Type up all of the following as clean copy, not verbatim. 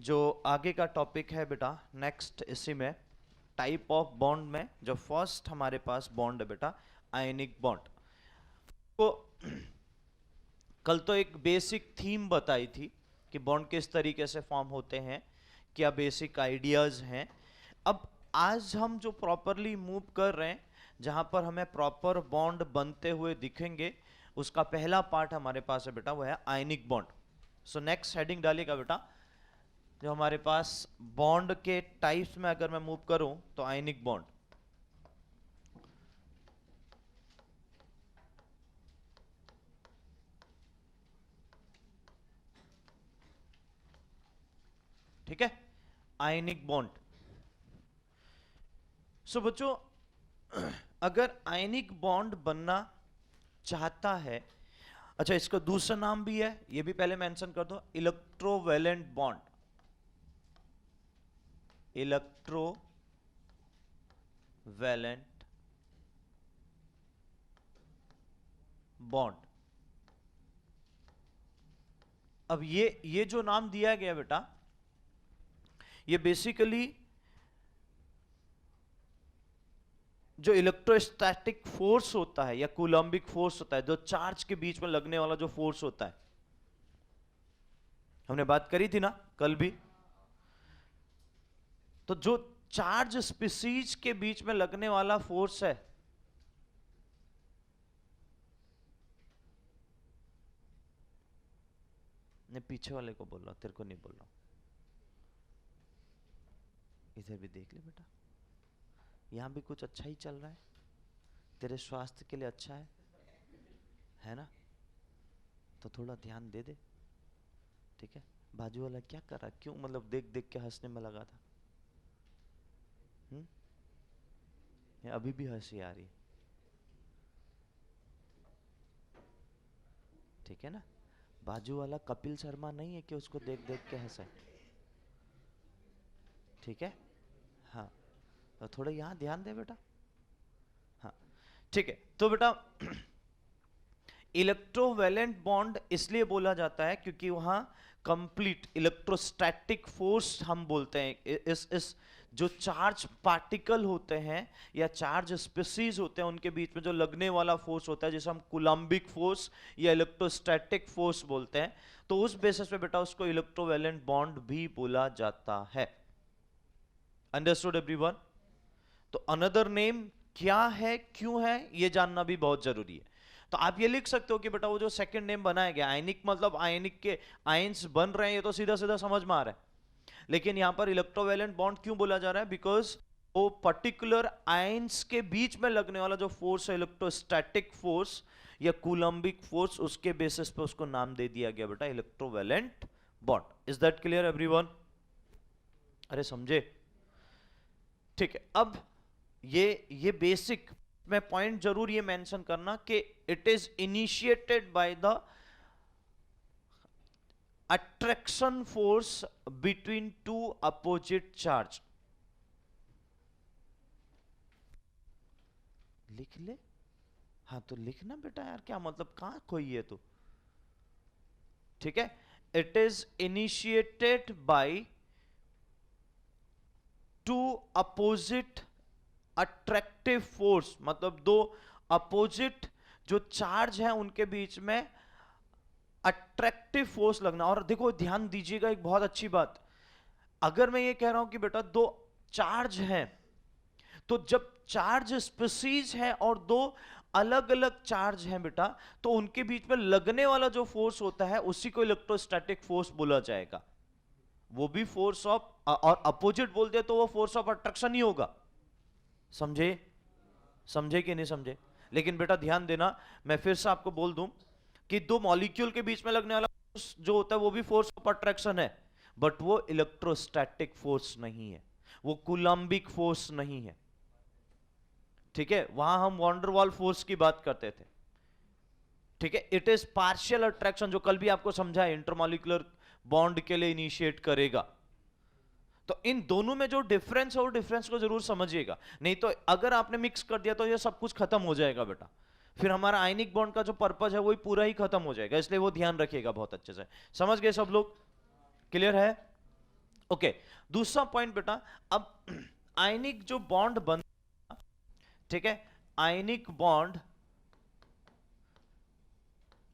जो आगे का टॉपिक है बेटा नेक्स्ट, इसी में टाइप ऑफ बॉन्ड में जो फर्स्ट हमारे पास बॉन्ड है बेटा आयनिक बॉन्ड। तो कल तो एक बेसिक थीम बताई थी कि बॉन्ड किस तरीके से फॉर्म होते हैं, क्या बेसिक आइडियाज हैं। अब आज हम जो प्रॉपरली मूव कर रहे हैं, जहां पर हमें प्रॉपर बॉन्ड बनते हुए दिखेंगे, उसका पहला पार्ट हमारे पास है बेटा, वो है ionic bond. So next heading डालिएगा बेटा, जो हमारे पास बॉन्ड के टाइप्स में अगर मैं मूव करूं तो आयनिक बॉन्ड। ठीक है, आयनिक बॉन्ड। सो बच्चों, अगर आयनिक बॉन्ड बनना चाहता है, अच्छा इसका दूसरा नाम भी है, ये भी पहले मेंशन कर दो, इलेक्ट्रोवैलेंट बॉन्ड। Electrovalent bond. अब ये जो नाम दिया गया बेटा, ये बेसिकली जो इलेक्ट्रोस्टैटिक फोर्स होता है या कूलम्बिक फोर्स होता है, जो चार्ज के बीच में लगने वाला जो फोर्स होता है, हमने बात करी थी ना कल भी। तो जो चार्ज स्पीसीज के बीच में लगने वाला फोर्स है, मैं पीछे वाले को बोल रहा हूं, तेरे को नहीं बोल रहा हूं। इधर भी देख ले बेटा, यहां भी कुछ अच्छा ही चल रहा है, तेरे स्वास्थ्य के लिए अच्छा है ना? तो थोड़ा ध्यान दे दे, ठीक है? बाजू वाला क्या कर रहा है, क्यों मतलब देख देख के हंसने में लगा था? या अभी भी हंसी आ रही है? ठीक है ना? बाजू वाला कपिल शर्मा नहीं है कि उसको देख देख के हंसे, ठीक है? हाँ, तो थोड़ा यहां ध्यान दे बेटा। हाँ, ठीक है। तो बेटा इलेक्ट्रोवैलेंट बॉन्ड इसलिए बोला जाता है क्योंकि वहां कंप्लीट इलेक्ट्रोस्टैटिक फोर्स हम बोलते हैं, इस जो चार्ज पार्टिकल होते हैं या चार्ज स्पीसीज होते हैं, उनके बीच में जो लगने वाला फोर्स होता है, जिसे हम कूलम्बिक फोर्स या इलेक्ट्रोस्टैटिक फोर्स बोलते हैं, तो उस बेसिस पे बेटा उसको इलेक्ट्रोवैलेंट बॉन्ड भी बोला जाता है। Understood everyone? तो अनदर नेम क्या है, क्यों है, ये जानना भी बहुत जरूरी है। तो आप ये लिख सकते हो कि बेटा वो जो सेकंड नेम बनाया गया आयनिक, मतलब आयनिक के आयंस बन रहे हैं, ये तो सीधा सीधा समझ में आ रहा है। लेकिन यहां पर इलेक्ट्रोवैलेंट बॉन्ड क्यों बोला जा रहा है? बिकॉज वो पर्टिकुलर आयंस के बीच में लगने वाला जो फोर्स है, इलेक्ट्रोस्टैटिक फोर्स या कूलम्बिक फोर्स, उसके बेसिस पे उसको नाम दे दिया गया बेटा electrovalent bond. Is that clear everyone? अरे समझे? ठीक है। अब ये बेसिक में पॉइंट जरूर ये मेंशन करना कि it is initiated by the attraction force between two opposite charge. लिख ले। हाँ तो लिखना बेटा यार, क्या मतलब कहां खोई है तू? ठीक है, it is initiated by two opposite attractive force, मतलब दो अपोजिट जो चार्ज है उनके बीच में अट्रैक्टिव फोर्स लगना। और देखो ध्यान दीजिएगा एक बहुत अच्छी बात, अगर मैं ये कह रहा हूं कि बेटा दो चार्ज हैं, तो जब चार्ज स्पीसीज है और दो अलग अलग चार्ज हैं बेटा, तो उनके बीच में लगने वाला जो फोर्स होता है उसी को इलेक्ट्रोस्टैटिक फोर्स बोला जाएगा। वो भी फोर्स ऑफ, और अपोजिट बोल दे तो वो फोर्स ऑफ अट्रैक्शन ही होगा। समझे? समझे कि नहीं समझे? लेकिन बेटा ध्यान देना, मैं फिर से आपको बोल दूं कि दो मॉलिक्यूल के बीच में लगने वाला फोर्स जो होता है वो भी फोर्स ऑफ अट्रैक्शन है, बट वो इलेक्ट्रोस्टैटिक फोर्स नहीं है, वो कूलम्बिक फोर्स नहीं है। ठीक है, वहां हम वॉन्डरवॉल फोर्स की बात करते थे। ठीक है, इट इज पार्शियल अट्रैक्शन, जो कल भी आपको समझा है, इंटरमॉलिक्यूलर बॉन्ड के लिए इनिशिएट करेगा। तो इन दोनों में जो डिफरेंस है वो डिफरेंस को जरूर समझिएगा, नहीं तो अगर आपने मिक्स कर दिया तो ये सब कुछ खत्म हो जाएगा बेटा, फिर हमारा आयनिक बॉन्ड का जो पर्पज है वही पूरा ही खत्म हो जाएगा। इसलिए वो ध्यान रखिएगा बहुत अच्छे से। समझ गए सब लोग? क्लियर है? ओके, दूसरा पॉइंट बेटा, अब आयनिक जो बॉन्ड बन, ठीक है, आयनिक बॉन्ड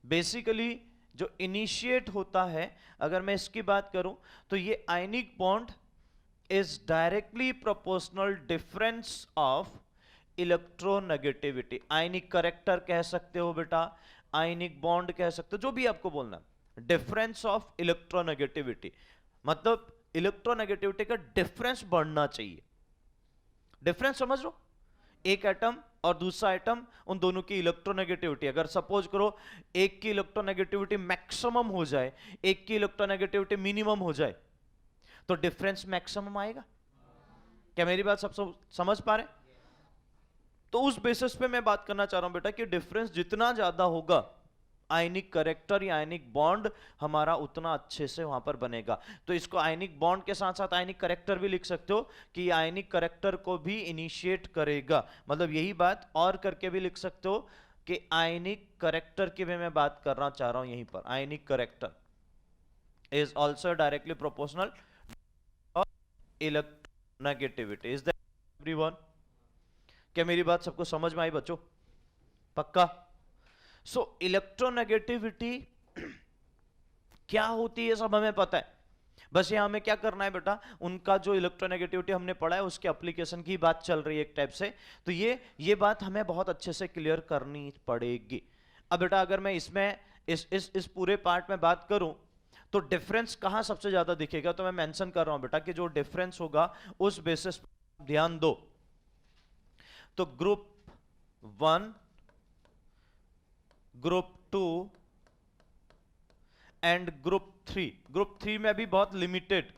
बेसिकली जो इनिशिएट होता है, अगर मैं इसकी बात करूं तो ये ionic bond is directly proportional difference of electronegativity. Ionic character कह सकते हो बेटा, आयनिक बॉन्ड कह सकते हो, जो भी आपको बोलना, डिफरेंस ऑफ इलेक्ट्रोनेगेटिविटी, मतलब इलेक्ट्रोनेगेटिविटी का डिफरेंस बढ़ना चाहिए। डिफरेंस समझ लो, एक एटम और दूसरा एटम, उन दोनों की इलेक्ट्रोनेगेटिविटी, अगर सपोज करो एक की इलेक्ट्रोनेगेटिविटी मैक्सिमम हो जाए, एक की इलेक्ट्रोनेगेटिविटी मिनिमम हो जाए, तो डिफरेंस मैक्सिमम आएगा। क्या मेरी बात सब समझ पा रहे? तो उस बेसिस पे मैं बात करना चाह रहा हूं बेटा कि डिफरेंस जितना ज्यादा होगा, आयनिक करेक्टर या आयनिक बॉन्ड हमारा उतना अच्छे से वहां पर बनेगा। तो इसको आयनिक बॉन्ड के साथ साथ आयनिक करेक्टर भी लिख सकते हो कि आयनिक करेक्टर को भी इनिशिएट करेगा, मतलब यही बात और करके भी लिख सकते हो कि आयनिक करेक्टर की भी मैं बात करना चाह रहा हूं यहीं पर। आयनिक character is also directly proportional electronegativity. Is that everyone? क्या मेरी बात सबको समझ में आई बच्चों? पक्का? सो इलेक्ट्रोनेगेटिविटी क्या होती है सब हमें पता है, बस यहां हमें क्या करना है बेटा, उनका जो इलेक्ट्रोनेगेटिविटी हमने पढ़ा है उसके एप्लीकेशन की बात चल रही है एक टाइप से, तो ये बात हमें बहुत अच्छे से क्लियर करनी पड़ेगी। अब बेटा अगर मैं इसमें इस पूरे पार्ट में बात करूं तो डिफरेंस कहां सबसे ज्यादा दिखेगा, तो मैं मेंशन कर रहा हूं बेटा कि जो डिफरेंस होगा उस बेसिस पर ध्यान दो। तो group 1, group 2 and group 3, group 3 में भी बहुत लिमिटेड,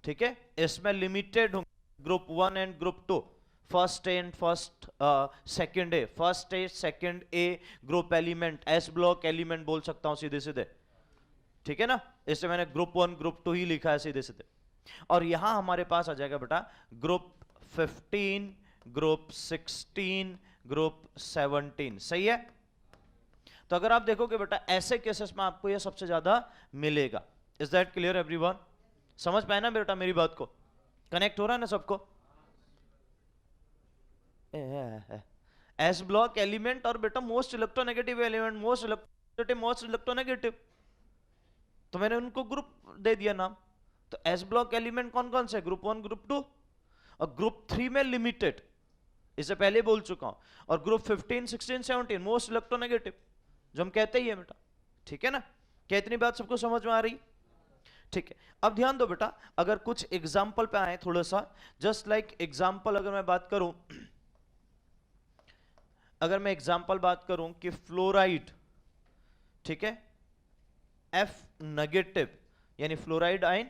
ठीक है, इसमें लिमिटेड होंगे group 1 and group 2, first A and first second A, first A second A group element, S block element बोल सकता हूं सीधे सीधे, ठीक है ना, इससे मैंने ग्रुप 1 ग्रुप 2 ही लिखा है सीधे सीधे। और यहां हमारे पास आ जाएगा बेटा ग्रुप 15, ग्रुप 16, ग्रुप 17, सही है। तो अगर आप देखोगे बेटा ऐसे केसेस में आपको यह सबसे ज्यादा मिलेगा। Is that clear everyone? समझ पाए ना बेटा मेरी बात को? कनेक्ट हो रहा है ना सबको? एस ब्लॉक एलिमेंट और बेटा most electronegative element, most electronegative, तो मैंने उनको ग्रुप दे दिया नाम। तो एस ब्लॉक एलिमेंट कौन कौन से? ग्रुप 1 ग्रुप 2, और ग्रुप 3 में लिमिटेड, इसे पहले बोल चुका हूं, और ग्रुप 15 16 17 मोस्ट इलेक्ट्रोनेगेटिव, जो हम कहते ही है बेटा, ठीक है ना। क्या इतनी बात सबको समझ में आ रही? ठीक है, अब ध्यान दो बेटा, अगर कुछ एग्जाम्पल पे आए थोड़ा सा, जस्ट लाइक एग्जाम्पल अगर मैं बात करूं, अगर मैं एग्जाम्पल बात करूं कि फ्लोराइड, ठीक है, F नेगेटिव, यानी fluoride ion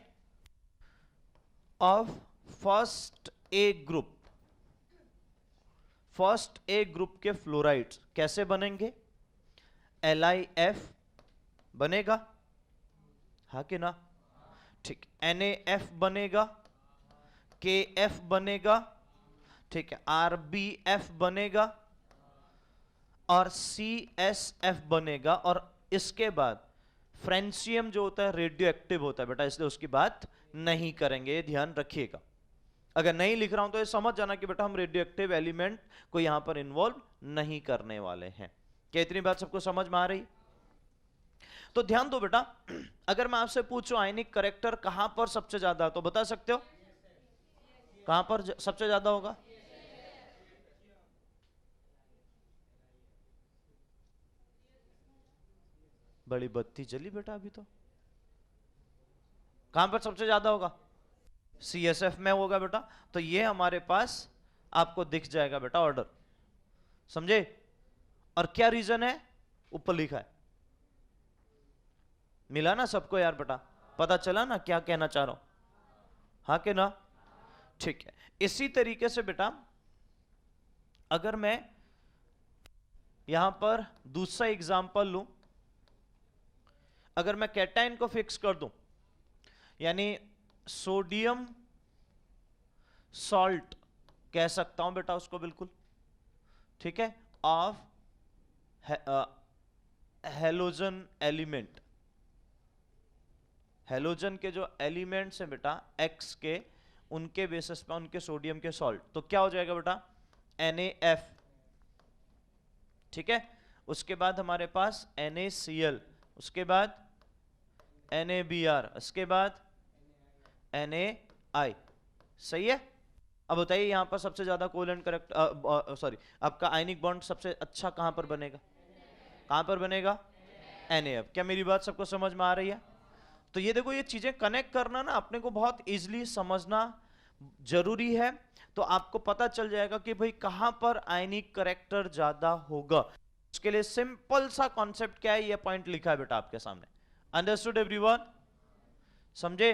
of first A group, first A group के फ्लोराइड्स कैसे बनेंगे? LiF बनेगा, हाँ कि ना? ठीक, NaF बनेगा, KF बनेगा, ठीक है, RbF बनेगा और CSF बनेगा। और इसके बाद फ्रेंशियम जो होता है रेडियो एक्टिव होता है बेटा, इसलिए उसकी बात नहीं करेंगे, ध्यान रखिएगा। अगर नहीं लिख रहा हूं तो ये समझ जाना कि बेटा हम रेडियो एक्टिव एलिमेंट को यहां पर इन्वॉल्व नहीं करने वाले हैं। क्या इतनी बात सबको समझ में आ रही? तो ध्यान दो बेटा, अगर मैं आपसे पूछूं आयनिक करेक्टर कहां पर सबसे ज्यादा, तो बता सकते हो कहां पर सबसे ज्यादा होगा? बड़ी बत्ती जली बेटा अभी तो। कहां पर सबसे ज्यादा होगा? CSF में होगा बेटा। तो ये हमारे पास आपको दिख जाएगा बेटा ऑर्डर, समझे? और क्या रीजन है ऊपर लिखा है, मिला ना सबको यार बेटा? पता चला ना क्या कहना चाह रहा हूं, हाँ कि ना? ठीक है, इसी तरीके से बेटा अगर मैं यहां पर दूसरा एग्जांपल लूं, अगर मैं कैटायन को फिक्स कर दूं, यानी सोडियम सॉल्ट कह सकता हूं बेटा उसको, बिल्कुल ठीक है, ऑफ हेलोजन एलिमेंट, हेलोजन के जो एलिमेंट्स हैं बेटा X के, उनके बेसिस पे उनके सोडियम के सॉल्ट, तो क्या हो जाएगा बेटा NaF, ठीक है। उसके बाद हमारे पास NaCl, उसके बाद NaBr, उसके बाद NaI, सही है। अब बताइए यहां पर सबसे ज्यादा कोवेलेंट करेक्ट सॉरी आपका आयनिक बॉन्ड सबसे अच्छा कहां पर बनेगा, कहां पर बनेगा NaF। क्या मेरी बात सबको समझ में आ रही है? तो ये देखो, ये चीजें कनेक्ट करना ना अपने को बहुत इजीली समझना जरूरी है, तो आपको पता चल जाएगा कि भाई कहां पर आयनिक करेक्टर ज्यादा होगा। उसके लिए सिंपल सा कॉन्सेप्ट क्या है, ये पॉइंट लिखा है बेटा आपके सामने। Understood everyone? समझे?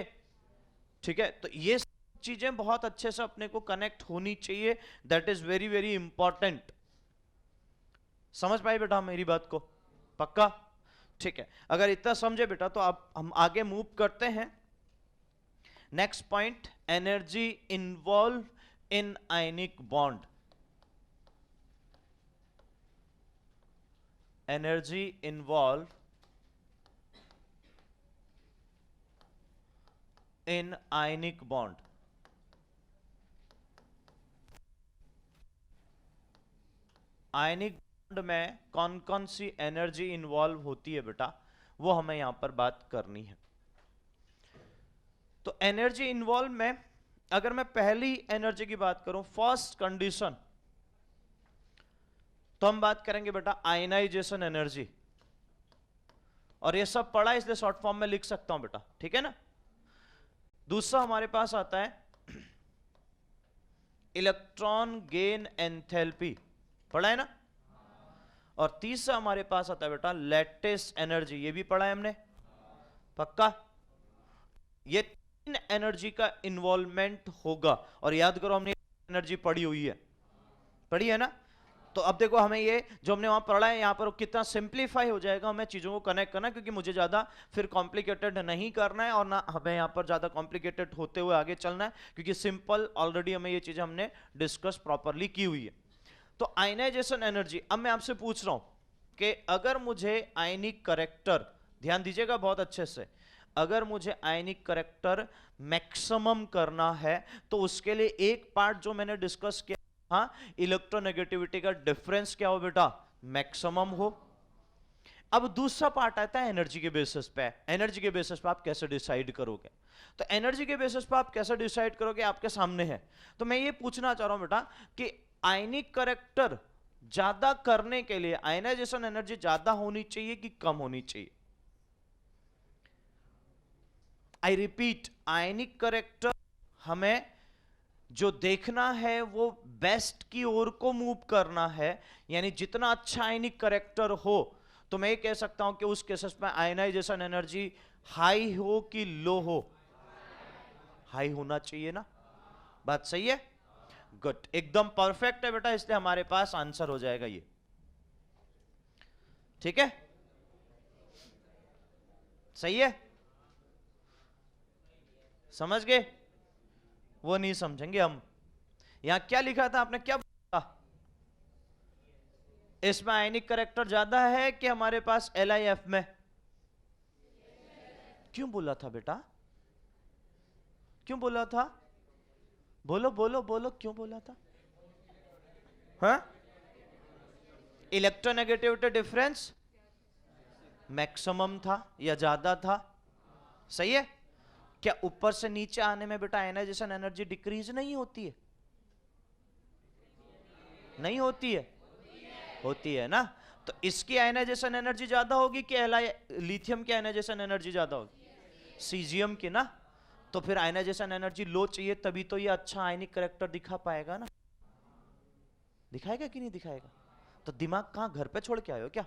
ठीक है, तो ये चीजें बहुत अच्छे से अपने को कनेक्ट होनी चाहिए, that is very very important. समझ पाए बेटा मेरी बात को? पक्का? ठीक है, अगर इतना समझे बेटा तो अब हम आगे मूव करते हैं। Next point, energy involve in ionic bond. Energy involve in ionic bond. Ionic bond में कौन कौन सी एनर्जी इन्वॉल्व होती है बेटा, वो हमें यहां पर बात करनी है। तो एनर्जी इन्वॉल्व में अगर मैं पहली एनर्जी की बात करूं, फर्स्ट कंडीशन, तो हम बात करेंगे बेटा आयनाइजेशन एनर्जी, और ये सब पढ़ा इसलिए शॉर्ट फॉर्म में लिख सकता हूं बेटा, ठीक है ना। दूसरा हमारे पास आता है इलेक्ट्रॉन गेन एंथैल्पी, पढ़ा है ना। और तीसरा हमारे पास आता है बेटा लैटिस एनर्जी, ये भी पढ़ा है हमने, पक्का। ये तीन एनर्जी का इन्वॉल्वमेंट होगा, और याद करो हमने एनर्जी पढ़ी हुई है, पढ़ी है ना। तो अब देखो हमें ये जो हमने वहां पढ़ा है यहां पर कितना सिंप्लीफाई हो जाएगा, हमें चीजों को कनेक्ट करना, क्योंकि मुझे ज्यादा फिर कॉम्प्लिकेटेड नहीं करना है, और ना हमें यहां पर ज्यादा कॉम्प्लिकेटेड होते हुए आगे चलना है, क्योंकि सिंपल ऑलरेडी हमें ये चीजें हमने डिस्कस प्रॉपरली की हुई है। तो आयनाइजेशन एनर्जी, अब मैं आपसे पूछ रहा हूं कि अगर मुझे आयनिक करेक्टर, ध्यान दीजिएगा बहुत अच्छे से, अगर मुझे आयनिक करेक्टर मैक्सिमम करना है तो उसके लिए एक पार्ट जो मैंने डिस्कस किया, हाँ, इलेक्ट्रोनेगेटिविटी का डिफरेंस क्या हो बेटा, मैक्सिमम हो। अब दूसरा पार्ट आता है एनर्जी के बेसिस पे। एनर्जी के बेसिस पे आप कैसे डिसाइड करोगे, तो एनर्जी के बेसिस पे आप कैसे डिसाइड करोगे आपके सामने है। तो मैं ये पूछना चाह रहा हूं बेटा कि आयनिक करेक्टर ज्यादा करने के लिए आयनाइजेशन एनर्जी ज्यादा होनी चाहिए कि कम होनी चाहिए? आई रिपीट, आयनिक करेक्टर हमें जो देखना है वो बेस्ट की ओर को मूव करना है, यानी जितना अच्छा आयनिक करेक्टर हो, तो मैं ये कह सकता हूं कि उस केसेस में आयनाइजेशन एनर्जी हाई हो कि लो हो, हाई होना चाहिए ना। बात सही है? गुड, एकदम परफेक्ट है बेटा, इसलिए हमारे पास आंसर हो जाएगा ये, ठीक है, सही है। समझ गए? वो नहीं समझेंगे हम। यहां क्या लिखा था आपने, क्या बोला? इसमें आयनिक करेक्टर ज्यादा है कि हमारे पास LiF में? क्यों बोला था बेटा, क्यों बोला था? बोलो बोलो बोलो, क्यों बोला था? हाँ, इलेक्ट्रोनेगेटिविटी डिफरेंस मैक्सिमम था या ज्यादा था, सही है। क्या ऊपर से नीचे आने में बेटा आयनाइजेशन एनर्जी डिक्रीज नहीं होती है? नहीं होती है? होती है ना। तो इसकी आयनाइजेशन एनर्जी ज्यादा होगी कि लिथियम की आयनाइजेशन एनर्जी ज्यादा होगी? सीजियम की ना। तो फिर आयनाइजेशन एनर्जी लो चाहिए, तभी तो ये अच्छा आयनिक करेक्टर दिखा पाएगा ना। दिखाएगा कि नहीं दिखाएगा? तो दिमाग कहां, घर पे छोड़ के आए हो क्या?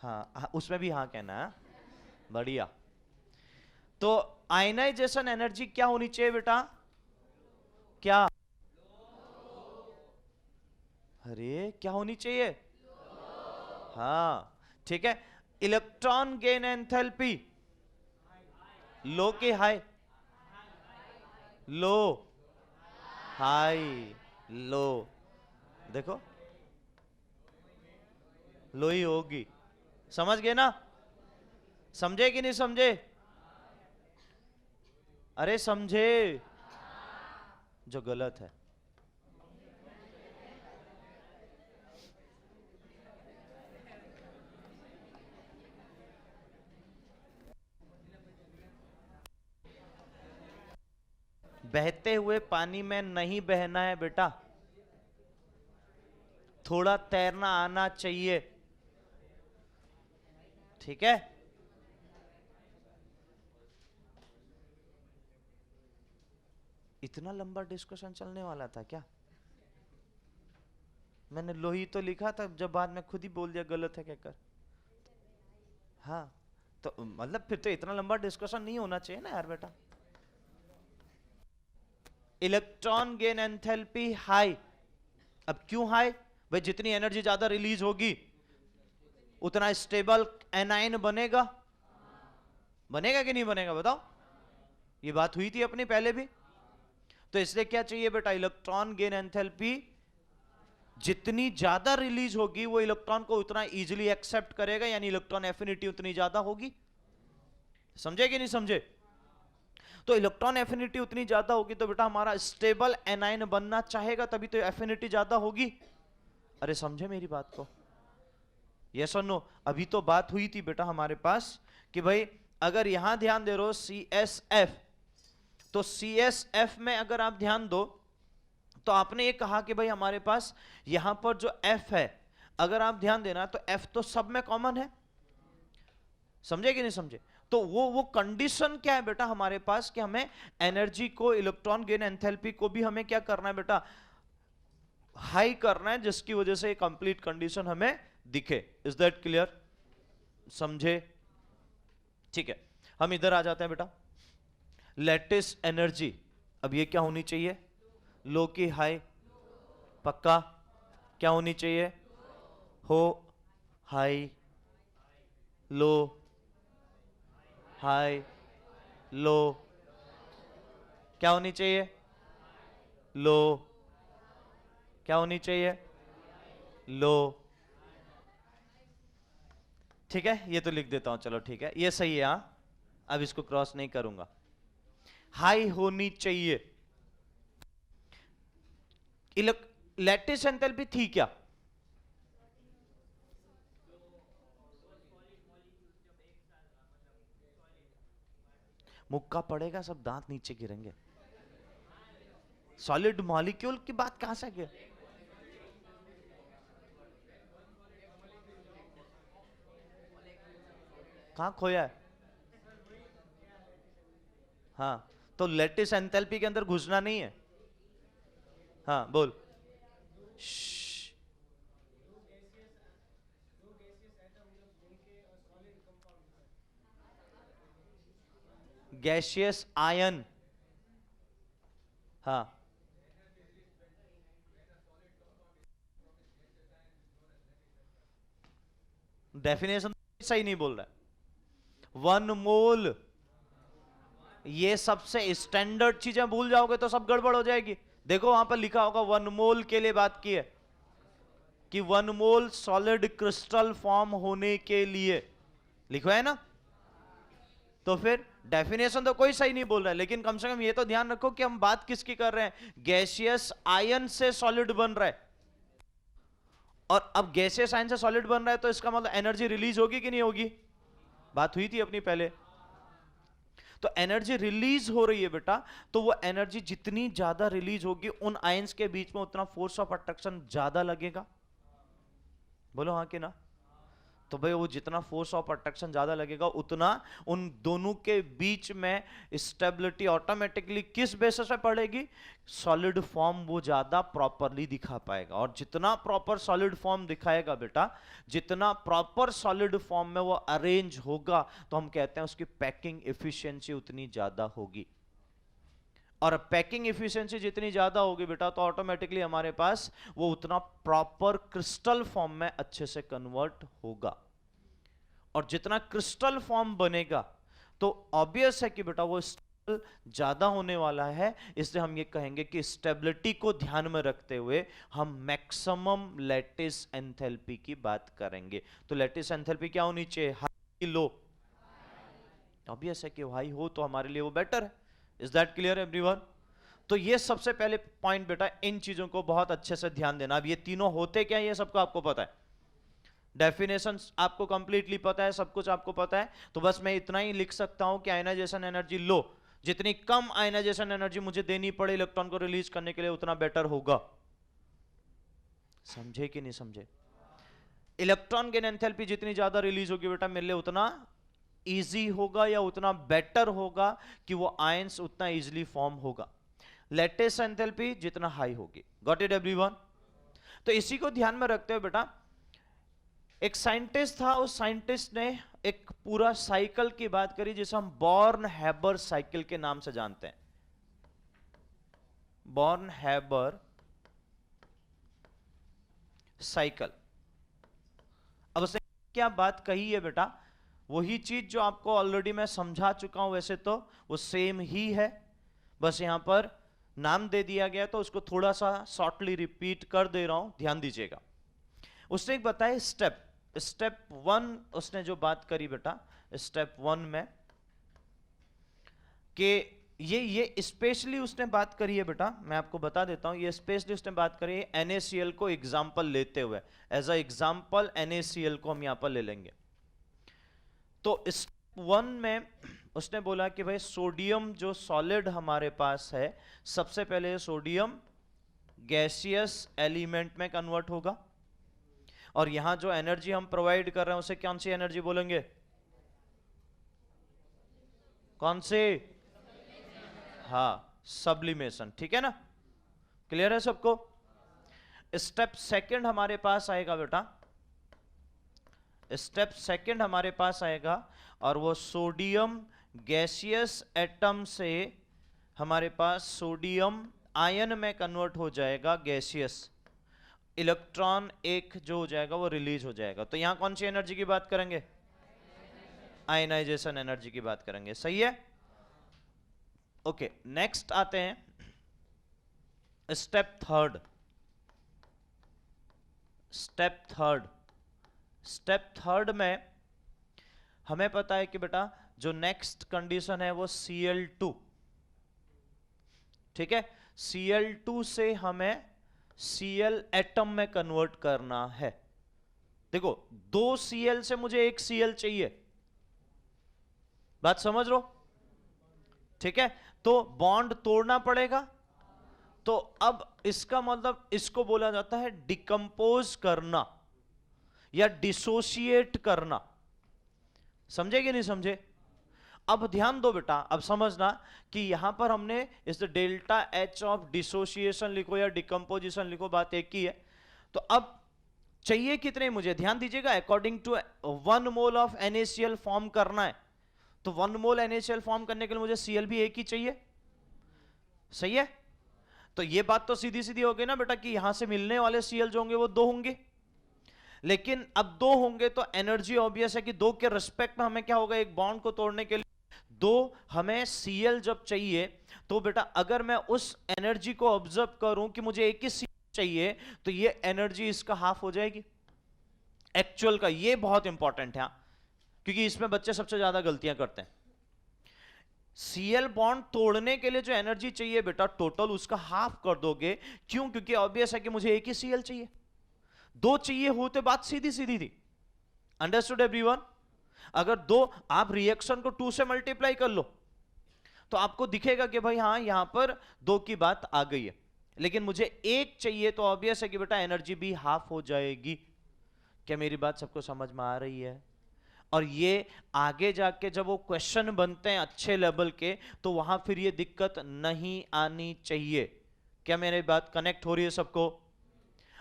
हाँ, उसमें भी हाँ कहना है, बढ़िया। तो आयनाइजेशन एनर्जी क्या होनी चाहिए बेटा, क्या? अरे क्या होनी चाहिए? हाँ, ठीक है। इलेक्ट्रॉन गेन एंथैल्पी लो की हाई? लो, हाई, लो, देखो लो ही होगी। समझ गए ना? समझे कि नहीं समझे? अरे समझे, जो गलत है। बहते हुए पानी में नहीं बहना है बेटा, थोड़ा तैरना आना चाहिए, ठीक है। इतना लंबा डिस्कशन चलने वाला था क्या? मैंने लोही तो लिखा था, जब बाद में खुद ही बोल दिया गलत है कहकर। हाँ, तो मतलब फिर तो इतना लंबा डिस्कशन नहीं होना चाहिए ना यार बेटा। Electron gain enthalpy high. अब क्यों हाई? भाई जितनी एनर्जी ज्यादा रिलीज होगी उतना स्टेबल एनाइन बनेगा। बनेगा कि नहीं बनेगा बताओ? ये बात हुई थी अपनी पहले भी। तो इसलिए क्या चाहिए बेटा, इलेक्ट्रॉन गेन एंथैल्पी जितनी ज्यादा रिलीज होगी वो इलेक्ट्रॉन को उतना इजीली एक्सेप्ट करेगा, यानी इलेक्ट्रॉन एफिनिटी उतनी ज्यादा होगी। समझे कि नहीं समझे? तो इलेक्ट्रॉन एफिनिटी उतनी ज्यादा होगी तो बेटा हमारा स्टेबल एनाइन बनना चाहेगा, तभी तो एफिनिटी ज्यादा होगी। अरे समझे मेरी बात को? यस और नो? अभी तो बात हुई थी बेटा हमारे पास कि भाई अगर यहां ध्यान दे रहे हो CSF, तो CSF में अगर आप ध्यान दो तो आपने ये कहा कि भाई हमारे पास यहां पर जो F है, अगर आप ध्यान देना तो F तो सब में कॉमन है। समझे कि नहीं समझे? तो वो कंडीशन क्या है बेटा हमारे पास कि हमें एनर्जी को, इलेक्ट्रॉन गेन एंथैल्पी को भी हमें क्या करना है बेटा, हाई करना है, जिसकी वजह से कंप्लीट कंडीशन हमें दिखे। Is that clear? समझे? ठीक है, हम इधर आ जाते हैं बेटा। लेटिस एनर्जी, अब ये क्या होनी चाहिए? लो की हाई? पक्का? क्या होनी चाहिए? हो, हाई, लो, हाई, लो। क्या होनी चाहिए? लो। क्या होनी चाहिए? लो। ठीक है, ये तो लिख देता हूं, चलो ठीक है, ये सही है। हाँ, अब इसको क्रॉस नहीं करूंगा। हाई होनी चाहिए। लैटिस एंथैल्पी थी क्या? मुक्का पड़ेगा सब दांत नीचे गिरेंगे। सॉलिड मॉलिक्यूल की बात कहां से गई? कहां खोया है? हाँ, तो लैटिस एंथैल्पी के अंदर घुसना नहीं है। हाँ बोल। Gaseous ion. हाँ, डेफिनेशन सही नहीं बोल रहा है। 1 मोल, ये सबसे स्टैंडर्ड चीजें भूल जाओगे तो सब गड़बड़ हो जाएगी। देखो वहां पर लिखा होगा 1 मोल के लिए बात की है कि 1 मोल सॉलिड क्रिस्टल फॉर्म होने के लिए लिखा है ना। तो फिर डेफिनेशन तो कोई सही नहीं बोल रहा है, लेकिन कम से कम ये तो ध्यान रखो कि हम बात किसकी कर रहे हैं, गैसियस आयन से सॉलिड बन रहा है। और अब गैसियस आयन से सॉलिड बन रहा है तो इसका मतलब एनर्जी रिलीज होगी कि नहीं होगी? बात हुई थी अपनी पहले। तो एनर्जी रिलीज हो रही है बेटा, तो वो एनर्जी जितनी ज्यादा रिलीज होगी उन आयंस के बीच में उतना फोर्स ऑफ अट्रैक्शन ज्यादा लगेगा। बोलो हाँ कि ना? तो भाई वो जितना फोर्स ऑफ अट्रैक्शन ज्यादा लगेगा उतना उन दोनों के बीच में स्टेबिलिटी ऑटोमेटिकली किस बेसिस पे पड़ेगी? सॉलिड फॉर्म वो ज्यादा प्रॉपरली दिखा पाएगा। और जितना प्रॉपर सॉलिड फॉर्म दिखाएगा बेटा, जितना प्रॉपर सॉलिड फॉर्म में वो अरेंज होगा, तो हम कहते हैं उसकी पैकिंग एफिशिएंसी उतनी ज्यादा होगी। और पैकिंग एफिशिएंसी जितनी ज्यादा होगी बेटा, तो ऑटोमेटिकली हमारे पास वो उतना प्रॉपर क्रिस्टल फॉर्म में अच्छे से कन्वर्ट होगा। और जितना क्रिस्टल फॉर्म बनेगा तो ऑब्वियस है कि बेटा वो स्टेबल ज्यादा होने वाला है। इसलिए हम ये कहेंगे कि स्टेबिलिटी को ध्यान में रखते हुए हम मैक्सिमम लैटिस एंथैल्पी की बात करेंगे। तो लैटिस एंथैल्पी क्या होनी चाहिए? हाई, लो? ऑब्वियस है कि हाई हो तो हमारे लिए वो बेटर है। Is that clear everyone? तो ये सबसे पहले पॉइंट बेटा, इन चीजों को बहुत अच्छे से ध्यान देना। अब ये तीनों होते क्या है ये सबको आपको पता है, डेफिनेशन आपको कंप्लीटली पता है, सब कुछ आपको पता है, तो बस मैं इतना ही लिख सकता हूं कि आयनाइजेशन एनर्जी लो, जितनी कम आयनाइजेशन एनर्जी मुझे देनी पड़े इलेक्ट्रॉन को रिलीज करने के लिए उतना बेटर होगा। समझे कि नहीं समझे? इलेक्ट्रॉन गेन एंथैल्पी जितनी ज्यादा रिलीज होगी बेटा मेरे लिए उतना इजी होगा या उतना बेटर होगा कि वो आयंस उतना इजीली फॉर्म होगा। लेटेस्ट एंथैल्पी जितना हाई होगी। Got it everyone? तो इसी को ध्यान में रखते हुए बेटा, एक साइंटिस्ट था, उस साइंटिस्ट ने एक पूरा साइकिल की बात करी जिसे हम बॉर्न हैबर साइकिल के नाम से जानते हैं। Born Haber cycle. अब उसने क्या बात कही है बेटा, वही चीज जो आपको ऑलरेडी मैं समझा चुका हूं, वैसे तो वो सेम ही है, बस यहां पर नाम दे दिया गया तो उसको थोड़ा सा शॉर्टली रिपीट कर दे रहा हूं, ध्यान दीजिएगा। उसने एक बताया स्टेप 1, उसने जो बात करी बेटा स्टेप 1 में कि ये स्पेशली उसने बात करी है बेटा, मैं आपको बता देता हूं, ये स्पेशली उसने बात करी है NaCl को एग्जांपल लेते हुए, एज अ एग्जांपल NaCl को हम यहां पर ले लेंगे। तो स्टेप 1 में उसने बोला कि भाई सोडियम जो सॉलिड हमारे पास है, सबसे पहले सोडियम गैसियस एलिमेंट में कन्वर्ट होगा, और यहां जो एनर्जी हम प्रोवाइड कर रहे हैं उसे कौन सी एनर्जी बोलेंगे? कौन सी? हाँ, सब्लिमेशन। ठीक है ना, क्लियर है सबको? स्टेप सेकंड हमारे पास आएगा बेटा, स्टेप सेकंड हमारे पास आएगा, और वो सोडियम गैसियस एटम से हमारे पास सोडियम आयन में कन्वर्ट हो जाएगा, गैसियस इलेक्ट्रॉन एक जो हो जाएगा वो रिलीज हो जाएगा। तो यहां कौन सी एनर्जी की बात करेंगे? आयनाइजेशन एनर्जी की बात करेंगे। सही है? ओके, नेक्स्ट आते हैं स्टेप थर्ड। स्टेप थर्ड में हमें पता है कि बेटा जो नेक्स्ट कंडीशन है वो Cl2। ठीक है, Cl2 से हमें Cl एटम में कन्वर्ट करना है। देखो, 2 Cl से मुझे 1 Cl चाहिए, बात समझ लो? ठीक है, तो बॉन्ड तोड़ना पड़ेगा। तो अब इसका मतलब इसको बोला जाता है डिकम्पोज करना या डिसोशिएट करना। समझे कि नहीं समझे? अब ध्यान दो बेटा, अब समझना कि यहां पर हमने इस डेल्टा H ऑफ डिसोसिएशन लिखो या डिकम्पोजिशन लिखो, बात एक ही है। तो अब चाहिए कितने मुझे, ध्यान दीजिएगा, according to 1 mole of NaCl form करना है, तो 1 मोल NaCl फॉर्म करने के लिए मुझे Cl भी एक ही चाहिए। सही है? तो ये बात तो सीधी सीधी हो गई ना बेटा कि यहां से मिलने वाले Cl जो होंगे वो 2 होंगे, लेकिन अब 2 होंगे तो एनर्जी ऑब्वियस है कि 2 के रिस्पेक्ट में हमें क्या होगा, एक बॉन्ड को तोड़ने के लिए 2 हमें Cl जब चाहिए, तो बेटा अगर मैं उस एनर्जी को ऑब्जर्व करूं कि मुझे एक ही Cl चाहिए, तो ये एनर्जी इसका हाफ हो जाएगी एक्चुअल का। ये बहुत इंपॉर्टेंट है, क्योंकि इसमें बच्चे सबसे ज्यादा गलतियां करते हैं। Cl बॉन्ड तोड़ने के लिए जो एनर्जी चाहिए बेटा टोटल, उसका हाफ कर दोगे। क्यों? क्योंकि ऑब्वियस है कि मुझे एक ही Cl चाहिए, 2 चाहिए होते बात सीधी सीधी थी। Understood everyone? अगर 2, आप रिएक्शन को 2 से मल्टीप्लाई कर लो तो आपको दिखेगा कि भाई हाँ यहां पर 2 की बात आ गई है, लेकिन मुझे 1 चाहिए, तो ऑब्वियस है कि बेटा एनर्जी भी हाफ हो जाएगी। क्या मेरी बात सबको समझ में आ रही है? और ये आगे जाके जब वो क्वेश्चन बनते हैं अच्छे लेवल के, तो वहां फिर ये दिक्कत नहीं आनी चाहिए। क्या मेरी बात कनेक्ट हो रही है सबको?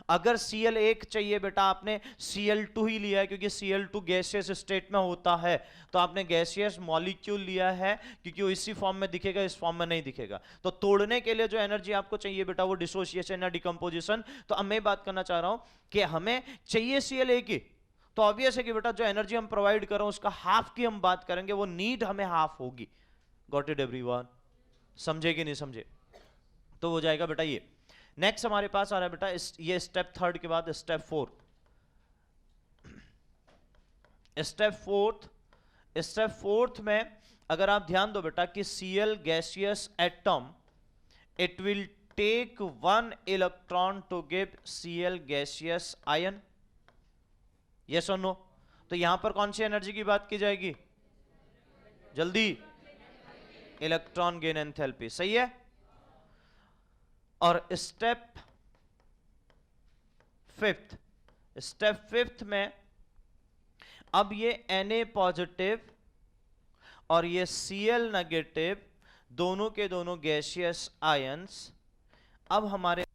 अगर Cl 1 चाहिए बेटा, आपने Cl2 ही लिया है क्योंकि Cl2 गैसियस स्टेट में होता है, तो आपने गैसियस मॉलिक्यूल लिया है क्योंकि वो इसी फॉर्म में दिखेगा, इस फॉर्म में नहीं दिखेगा। तो तोड़ने के लिए जो एनर्जी आपको चाहिए बेटा वो डिसोसिएशन या डिकम्पोजिशन। तो अब मैं बात करना चाह रहा हूं कि हमें चाहिए Cl 1 ही, तो ऑब्वियस है कि बेटा जो एनर्जी हम प्रोवाइड कर रहे हैं उसका हाफ की हम बात करेंगे, वो नीड हमें हाफ होगी। Got it everyone? समझे कि नहीं समझे? तो हो जाएगा बेटा ये। नेक्स्ट हमारे पास आ रहा है बेटा ये स्टेप थर्ड के बाद स्टेप फोर्थ। स्टेप फोर्थ में अगर आप ध्यान दो बेटा कि Cl gaseous atom, it will take 1 electron to give Cl gaseous ion, yes or no? तो यहां पर कौन सी एनर्जी की बात की जाएगी? जल्दी, इलेक्ट्रॉन गेन एंथैल्पी, सही है। और स्टेप फिफ्थ में अब ये Na पॉजिटिव और ये Cl नेगेटिव दोनों के दोनों गैसियस आयंस अब हमारे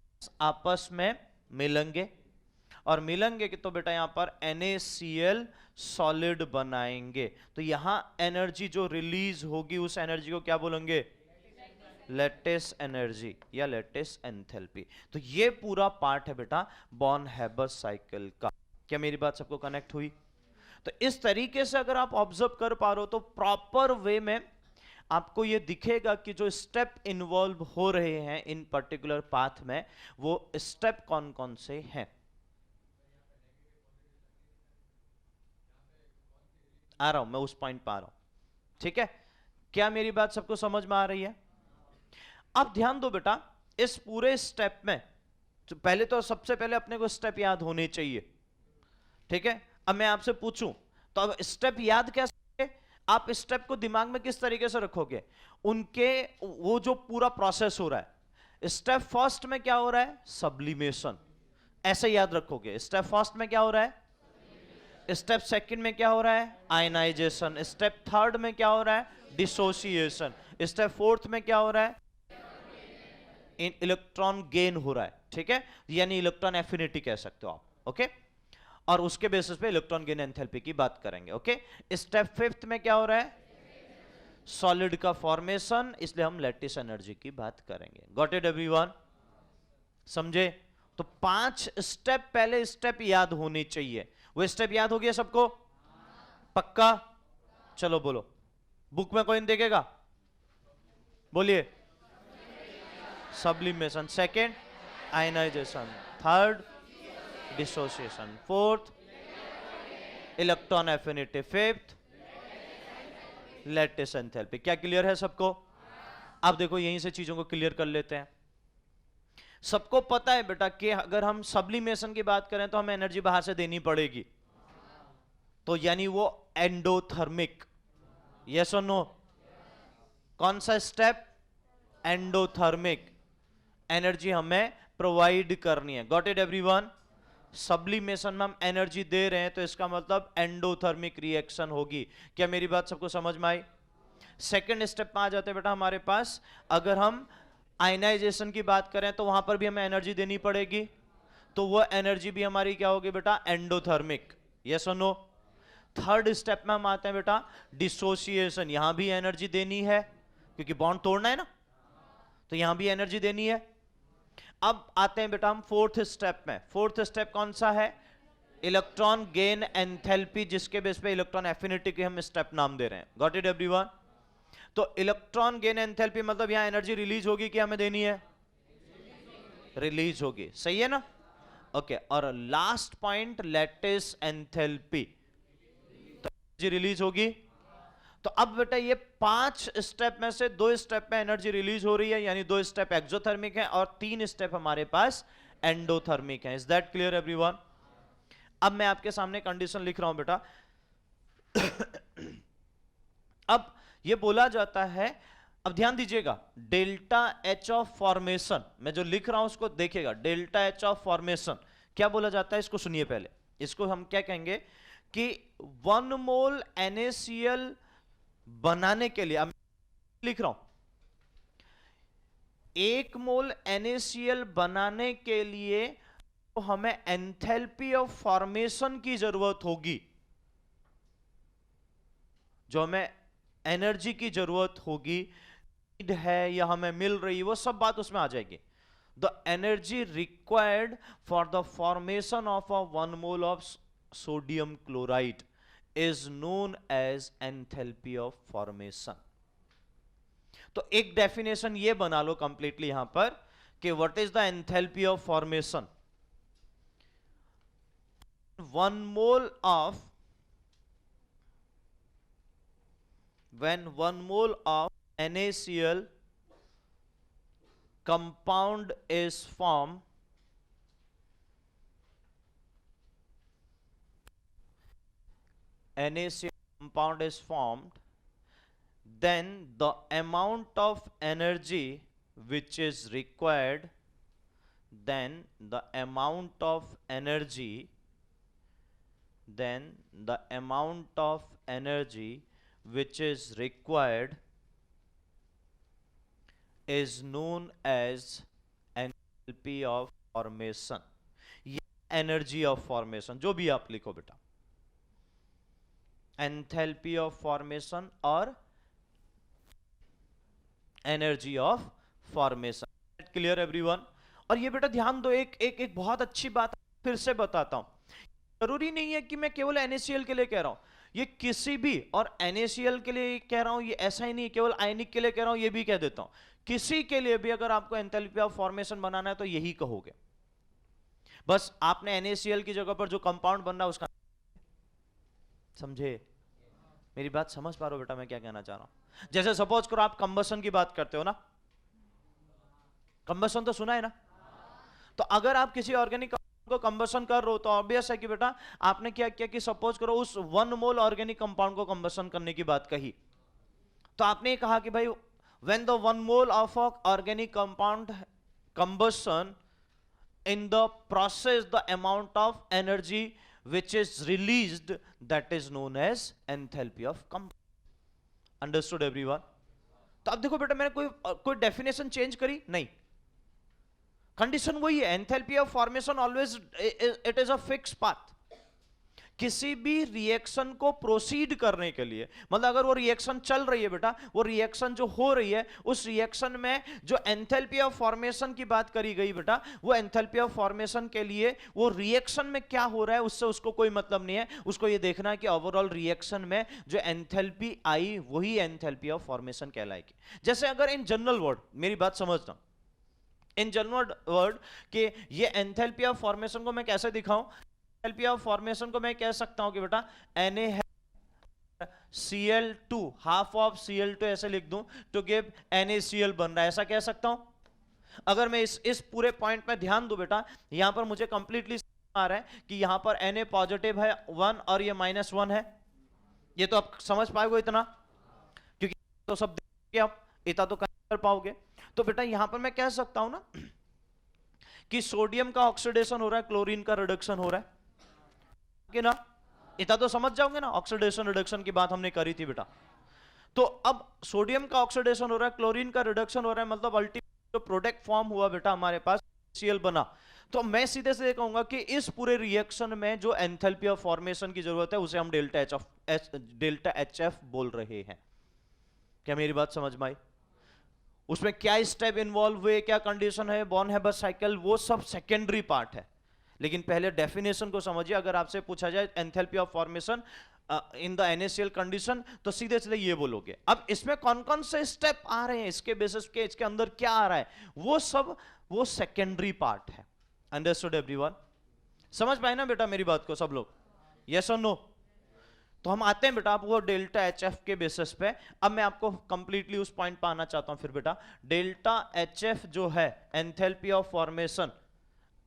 आपस में मिलेंगे, और मिलेंगे कि तो बेटा यहां पर NaCl सॉलिड बनाएंगे। तो यहां एनर्जी जो रिलीज होगी उस एनर्जी को क्या बोलेंगे? लैटिस एनर्जी या लैटिस एंथैल्पी। तो ये पूरा पार्ट है बेटा बॉर्न हैबर साइकिल का। क्या मेरी बात सबको कनेक्ट हुई? तो इस तरीके से अगर आप ऑब्जर्व कर पा रहे हो तो प्रॉपर वे में आपको ये दिखेगा कि जो स्टेप इन्वॉल्व हो रहे हैं इन पर्टिकुलर पाथ में, वो स्टेप कौन कौन से हैं। आ रहा हूं मैं, उस पॉइंट पर आ रहा हूं, ठीक है। क्या मेरी बात सबको समझ में आ रही है? अब ध्यान दो बेटा, इस पूरे स्टेप में तो पहले तो सबसे पहले अपने को स्टेप याद होने चाहिए, ठीक है। अब मैं आपसे पूछूं तो अब स्टेप याद कैसे, आप स्टेप को दिमाग में किस तरीके से रखोगे? उनके वो जो पूरा प्रोसेस हो रहा है, स्टेप फर्स्ट में क्या हो रहा है? सब्लिमेशन, ऐसे याद रखोगे। स्टेप फर्स्ट में क्या हो रहा है? स्टेप सेकंड में क्या हो रहा है? आयनाइजेशन। स्टेप थर्ड में क्या हो रहा है? डिसोसिएशन। स्टेप फोर्थ में क्या हो रहा है? इलेक्ट्रॉन गेन हो रहा है, ठीक है, यानी इलेक्ट्रॉन एफिनिटी कह सकते हो आप, ओके। और उसके बेसिस पे इलेक्ट्रॉन गेन एंथैल्पी की बात करेंगे, ओके। स्टेप फिफ्थ में क्या हो रहा है? सॉलिड का फॉर्मेशन, इसलिए हम लैटिस एनर्जी की बात करेंगे। Got it everyone? समझे? तो 5 स्टेप पहले स्टेप याद होने चाहिए। वो स्टेप याद हो गया सबको? पक्का? चलो बोलो, बुक में कोई देखेगा? बोलिए। Sublimation, second ionisation, third dissociation, fourth electron affinity, fifth lattice enthalpy. क्या क्लियर है सबको? अब देखो यहीं से चीजों को क्लियर कर लेते हैं। सबको पता है बेटा कि अगर हम सब्लिमेशन की बात करें तो हमें एनर्जी बाहर से देनी पड़ेगी, तो यानी वो एंडोथर्मिक, यस और नो? कौन सा स्टेप? एंडोथर्मिक, एनर्जी हमें प्रोवाइड करनी है। Got it everyone? सब्लिमेशन में हम एनर्जी दे रहे हैं तो इसका मतलब एंडोथर्मिक रिएक्शन होगी। क्या मेरी बात सबको समझ में आई? सेकंड स्टेप में आ जाते हैं बेटा हमारे पास, अगर हम आयनाइजेशन की बात करें तो वहां पर भी हमें एनर्जी देनी पड़ेगी, तो वो एनर्जी भी हमारी क्या होगी बेटा? एंडोथर्मिक, यस और नो? थर्ड स्टेप में हम आते हैं बेटा डिसोसिएशन, यहां भी एनर्जी देनी है क्योंकि बॉन्ड तोड़ना है ना, तो यहां भी एनर्जी देनी है। अब आते हैं बेटा हम फोर्थ स्टेप में। फोर्थ स्टेप कौन सा है? इलेक्ट्रॉन गेन एंथैल्पी, जिसके बेस पे इलेक्ट्रॉन एफिनिटी के हम स्टेप नाम दे रहे हैं। Got it everyone? तो इलेक्ट्रॉन गेन एंथैल्पी मतलब यहां एनर्जी रिलीज होगी कि हमें देनी है? रिलीज होगी, सही है ना? ओके। और लास्ट पॉइंट लैटिस एंथैल्पी, तो एनर्जी रिलीज होगी। तो अब बेटा ये 5 स्टेप में से 2 स्टेप में एनर्जी रिलीज हो रही है, यानी 2 स्टेप एक्सोथर्मिक है और 3 स्टेप हमारे पास एंडोथर्मिक है। Is that clear everyone? अब मैं आपके सामने कंडीशन लिख रहा हूं बेटा। अब ये बोला जाता है, अब ध्यान दीजिएगा, डेल्टा एच ऑफ फॉर्मेशन, मैं जो लिख रहा हूं उसको देखिएगा। डेल्टा एच ऑफ फॉर्मेशन क्या बोला जाता है, इसको सुनिए पहले। इसको हम क्या कहेंगे कि 1 मोल NaCl बनाने के लिए, अब लिख रहा हूं 1 मोल NaCl बनाने के लिए तो हमें एंथैल्पी ऑफ फॉर्मेशन की जरूरत होगी, जो हमें एनर्जी की जरूरत होगी है या हमें मिल रही, वो सब बात उसमें आ जाएगी। The energy required for the formation of a 1 mole of sodium chloride is known as enthalpy of formation। तो एक डेफिनेशन ये बना लो कंप्लीटली यहां पर कि what is the enthalpy of formation. 1 mole of when 1 mole of NaCl compound is formed, NaCl compound is formed, then the amount of energy which is required, then the amount of energy which is required is known as enthalpy of formation या energy of formation, जो भी आप लिखो बेटा, enthalpy of formation और energy of formation. Clear everyone? और ये बेटा ध्यान दो, एक बहुत अच्छी बात फिर से बताता हूं. जरूरी नहीं है कि मैं केवल NaCl के लिए कह रहा हूं, ये किसी भी, और NaCl के लिए कह रहा हूं, ये ऐसा ही नहीं केवल आयनिक के लिए कह रहा हूं, ये भी कह देता हूं, किसी के लिए भी अगर आपको एंथैल्पी ऑफ फॉर्मेशन बनाना है तो यही कहोगे. बस आपने NaCl की जगह पर जो कंपाउंड बन रहा है उसका, समझे? मेरी बात समझ पा रहे हो बेटा मैं क्या कहना चाह रहा हूं? जैसे सपोज करो आप कंबसन की बात करते हो ना, कंबसन तो सुना है ना. तो अगर आप किसी ऑर्गेनिक को कंबसन कर रहे हो तो ऑब्वियस है कि बेटा आपने क्या किया कि सपोज करो उस 1 मोल ऑर्गेनिक कंपाउंड को कंबसन करने की बात कही, तो आपने कहा कि भाई when the 1 mole of a organic compound combustion, in the process the amount of energy which is released, that is known as enthalpy of combustion. Understood everyone? तो अब देखो बेटा मैंने कोई डेफिनेशन चेंज करी नहीं, कंडीशन वही है. Enthalpy of formation always it is a fix path. किसी भी रिएक्शन को प्रोसीड करने के लिए, मतलब अगर वो रिएक्शन चल रही है बेटा, वो रिएक्शन जो हो रही है उस रिएक्शन में जो एंथैल्पी ऑफ फॉर्मेशन की बात करी गई बेटा, वो एंथैल्पी ऑफ फॉर्मेशन के लिए वो रिएक्शन में क्या हो रहा है उससे उसको कोई मतलब नहीं है. उसको ये देखना है कि ओवरऑल रिएक्शन में जो एंथैल्पी आई वही एंथैल्पी ऑफ फॉर्मेशन कहलाएगी. जैसे अगर इन जनरल वर्ड, मेरी बात समझना, इन जनरल वर्ड कि ये एंथैल्पी ऑफ फॉर्मेशन को मैं कैसे दिखाऊं, एंथैल्पी ऑफ फॉर्मेशन को मैं कह सकता हूं कि बेटा Na है Cl2, हाफ ऑफ Cl2 ऐसे लिख दूं तो गिव NaCl बन रहा है, ऐसा कह सकता हूं. अगर मैं इस पूरे पॉइंट में ध्यान दूं बेटा, यहां पर मुझे कंप्लीटली आ रहा है कि यहां पर Na पॉजिटिव है 1 और ये -1 है. ये तो आप समझ पाओगे इतना, क्योंकि तो सब देखिए आप इतना तो कर पाओगे. तो बेटा यहां पर मैं कह सकता हूं ना कि सोडियम का ऑक्सीडेशन हो रहा है, क्लोरीन का रिडक्शन हो रहा है कि ना, इतना तो समझ जाओगे ना. ऑक्सीडेशन रिडक्शन की बात हमने करी थी बेटा. तो अब सोडियम का ऑक्सीडेशन हो रहा है, क्लोरीन का रिडक्शन हो रहा है, मतलब अल्टीमेट जो प्रोडक्ट फॉर्म हुआ बेटा हमारे पास Cl बना. तो मैं सीधे सीधे कहूंगा कि इस पूरे रिएक्शन में जो एंथैल्पी ऑफ फॉर्मेशन की जरूरत है उसे हम डेल्टा HF बोल रहे हैं. क्या मेरी बात समझ में आई? उसमें क्या स्टेप इन्वॉल्व हुए, क्या कंडीशन है, बॉर्न हैबर साइकिल, वो सब सेकेंडरी पार्ट है. लेकिन पहले डेफिनेशन को समझिए. अगर आपसे पूछा जाए enthalpy of formation in the NaCl condition तो सीधे सीधे ये बोलोगे. अब इसमें कौन कौन से स्टेप आ रहे हैं, इसके बेसिस के इसके अंदर क्या आ रहा है, वो सब वो सेकेंडरी पार्ट है. Understood everyone? समझ पाए ना बेटा मेरी बात को सब लोग? यस और नो? तो हम आते हैं बेटा आप वो डेल्टा HF के बेसिस पे. अब मैं आपको कंप्लीटली उस पॉइंट पर आना चाहता हूं. फिर बेटा डेल्टा HF जो है enthalpy of formation,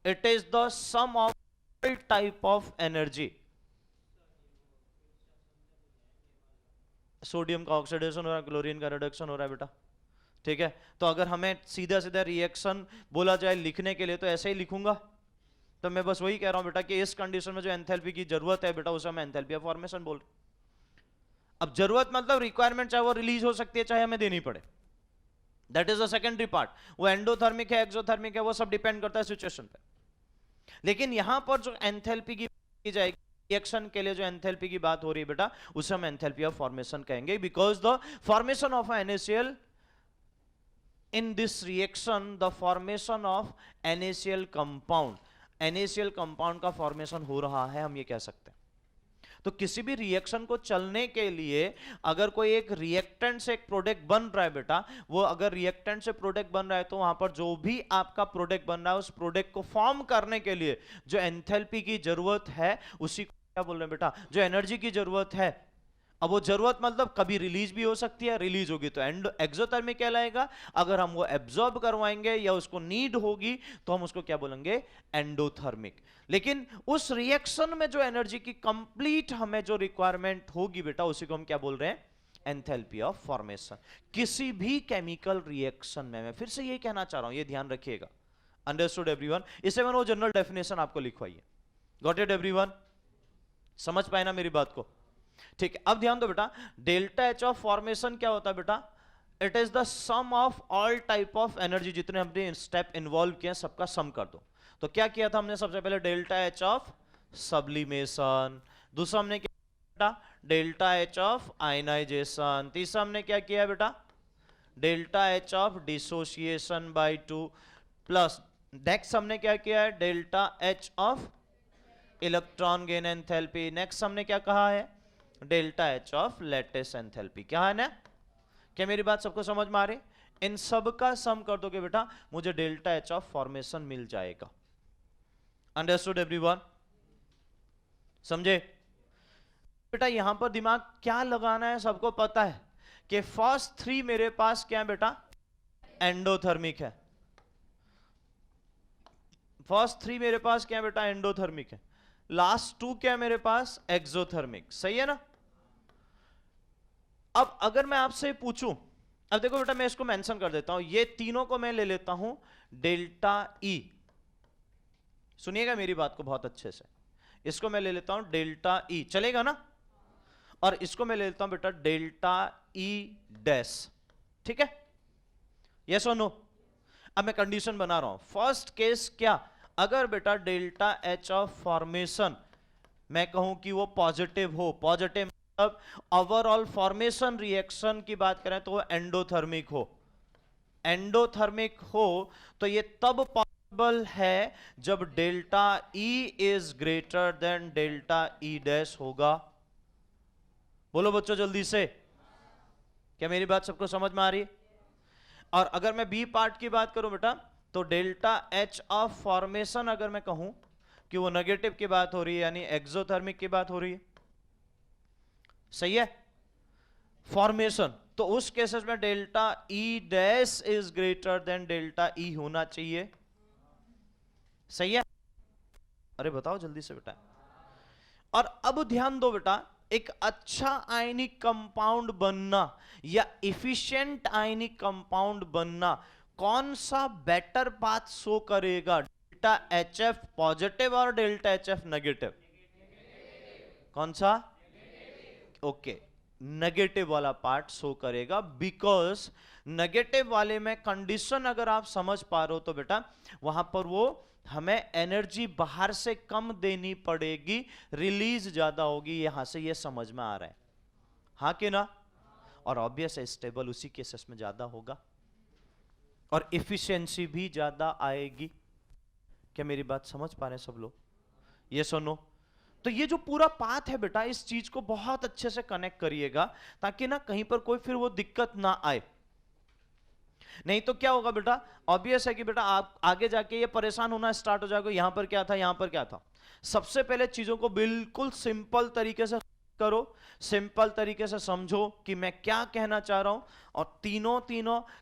it is the sum of type of energy. Sodium का ऑक्सीडेशन हो रहा है, क्लोरीन का रिडक्शन हो रहा है बेटा, ठीक है. तो अगर हमें सीधा सीधा रिएक्शन बोला जाए लिखने के लिए तो ऐसे ही लिखूंगा. तो मैं बस वही कह रहा हूं बेटा कि इस कंडीशन में जो एंथैल्पी की जरूरत है बेटा उसे हम एंथैल्पी ऑफ फॉर्मेशन बोल रहे. अब जरूरत मतलब रिक्वायरमेंट, चाहे वो रिलीज हो सकती है चाहे हमें देनी पड़े, that is the secondary part. वो एंडोथर्मिक है, एक्सोथर्मिक है, वो सब डिपेंड करता है सिचुएशन पे. लेकिन यहां पर जो एंथैल्पी की जाएगी रिएक्शन के लिए, जो एंथैल्पी की बात हो रही है बेटा, उसे हम एंथैल्पी ऑफ फॉर्मेशन कहेंगे. Because the formation of NaCl in this reaction, the formation of NaCl compound, NaCl compound का फॉर्मेशन हो रहा है, हम ये कह सकते हैं. तो किसी भी रिएक्शन को चलने के लिए अगर कोई एक रिएक्टेंट से एक प्रोडक्ट बन रहा है बेटा, वो अगर रिएक्टेंट से प्रोडक्ट बन रहा है तो वहां पर जो भी आपका प्रोडक्ट बन रहा है उस प्रोडक्ट को फॉर्म करने के लिए जो एंथैल्पी की जरूरत है उसी को क्या बोल रहे हैं बेटा, जो एनर्जी की जरूरत है अब वो जरूरत मतलब कभी रिलीज भी हो सकती है, रिलीज होगी तो एक्सोथर्मिक कहलाएगा, अगर हम वो एब्जॉर्ब करवाएंगे या उसको नीड होगी तो हम उसको क्या बोलेंगे, एंडोथर्मिक। लेकिन उस रिएक्शन में जो एनर्जी की कंप्लीट हमें जो रिक्वायरमेंट होगी बेटा, उसी को हम क्या बोल रहे हैं, एंथैल्पी ऑफ फॉर्मेशन। किसी भी केमिकल रिएक्शन में, मैं फिर से ये कहना चाह रहा हूं, ये ध्यान रखिएगा। Understood everyone? इससे मैंने वो जनरल डेफिनेशन आपको लिखवाई है। Got it everyone? समझ पाए ना मेरी बात को? ठीक है, अब ध्यान दो बेटा, डेल्टा एच ऑफ फॉर्मेशन क्या होता है बेटा, it is the sum of all type of energy, जितने हमने स्टेप इन्वॉल्व किए सबका सम कर दो। तो क्या किया था हमने, सबसे पहले डेल्टा एच ऑफ सब्लिमेशन, दूसरा हमने क्या बेटा, डेल्टा एच ऑफ आयनाइजेशन, तीसरा हमने क्या किया बेटा, delta H of dissociation by 2, plus next हमने क्या किया है, delta H of electron gain enthalpy, next हमने क्या कहा है, delta H of lattice enthalpy. क्या है ना, क्या मेरी बात सबको समझ में आ रही? इन सब का सम कर दोगे बेटा, मुझे डेल्टा एच ऑफ फॉर्मेशन मिल जाएगा। Understood everyone? समझे बेटा? यहां पर दिमाग क्या लगाना है, सबको पता है कि फर्स्ट 3 मेरे पास क्या है बेटा, एंडोथर्मिक है। फर्स्ट 3 मेरे पास क्या है बेटा, एंडोथर्मिक है। लास्ट 2 क्या है मेरे पास, एक्सोथर्मिक। सही है ना? अब अगर मैं आपसे पूछूं, अब देखो बेटा मैं इसको मेंशन कर देता हूं, ये तीनों को मैं ले लेता हूं डेल्टा ई। सुनिएगा मेरी बात को बहुत अच्छे से, इसको मैं ले लेता हूं डेल्टा ई, चलेगा ना? और इसको मैं ले लेता हूं बेटा डेल्टा ई डैश। ठीक है, यस और नो? अब मैं कंडीशन बना रहा हूं, फर्स्ट केस क्या, अगर बेटा डेल्टा एच ऑफ फॉर्मेशन मैं कहूं कि वो पॉजिटिव हो, पॉजिटिव मतलब ओवरऑल फॉर्मेशन रिएक्शन की बात करें तो वो एंडोथर्मिक हो, एंडोथर्मिक हो तो ये तब पॉसिबल है जब delta E is greater than delta E dash होगा। बोलो बच्चों जल्दी से, क्या मेरी बात सबको समझ में आ रही है? और अगर मैं बी पार्ट की बात करूं बेटा, तो डेल्टा एच ऑफ फॉर्मेशन अगर मैं कहूं कि वो नेगेटिव की बात हो रही है, यानी एक्सोथर्मिक की बात हो रही है, सही है, फॉर्मेशन, तो उस केसेस में delta E dash is greater than delta E होना चाहिए। सही है? अरे बताओ जल्दी से बेटा। और अब ध्यान दो बेटा, एक अच्छा आयनिक कंपाउंड बनना या इफिशिएंट आयनिक कंपाउंड बनना कौन सा बेटर पाथ शो करेगा, डेल्टा एच एफ पॉजिटिव और डेल्टा एच एफ नेगेटिव? कौन सा? ओके, नेगेटिव वाला पार्ट शो करेगा, बिकॉज नेगेटिव वाले में कंडीशन अगर आप समझ पा रहे हो तो बेटा वहां पर वो हमें एनर्जी बाहर से कम देनी पड़ेगी, रिलीज ज्यादा होगी, यहां से ये समझ में आ रहा है, हाँ कि ना? और ऑब्वियस है स्टेबल उसी केसेस में ज्यादा होगा और इफिशिएंसी भी ज्यादा आएगी। क्या मेरी बात समझ पा रहे हैं सब लोग? ये सुनो, तो ये जो पूरा पाथ है बेटा, इस चीज को बहुत अच्छे से कनेक्ट करिएगा ताकि ना कहीं पर कोई फिर वो दिक्कत ना आए। नहीं तो क्या होगा बेटा, ऑब्वियस है कि बेटा आप आगे जाके ये परेशान होना स्टार्ट हो जाएगा, यहां पर क्या था, यहां पर क्या था। सबसे पहले चीजों को बिल्कुल सिंपल तरीके से करो, सिंपल तरीके से समझो कि मैं क्या कहना चाह रहा हूं, और तीनों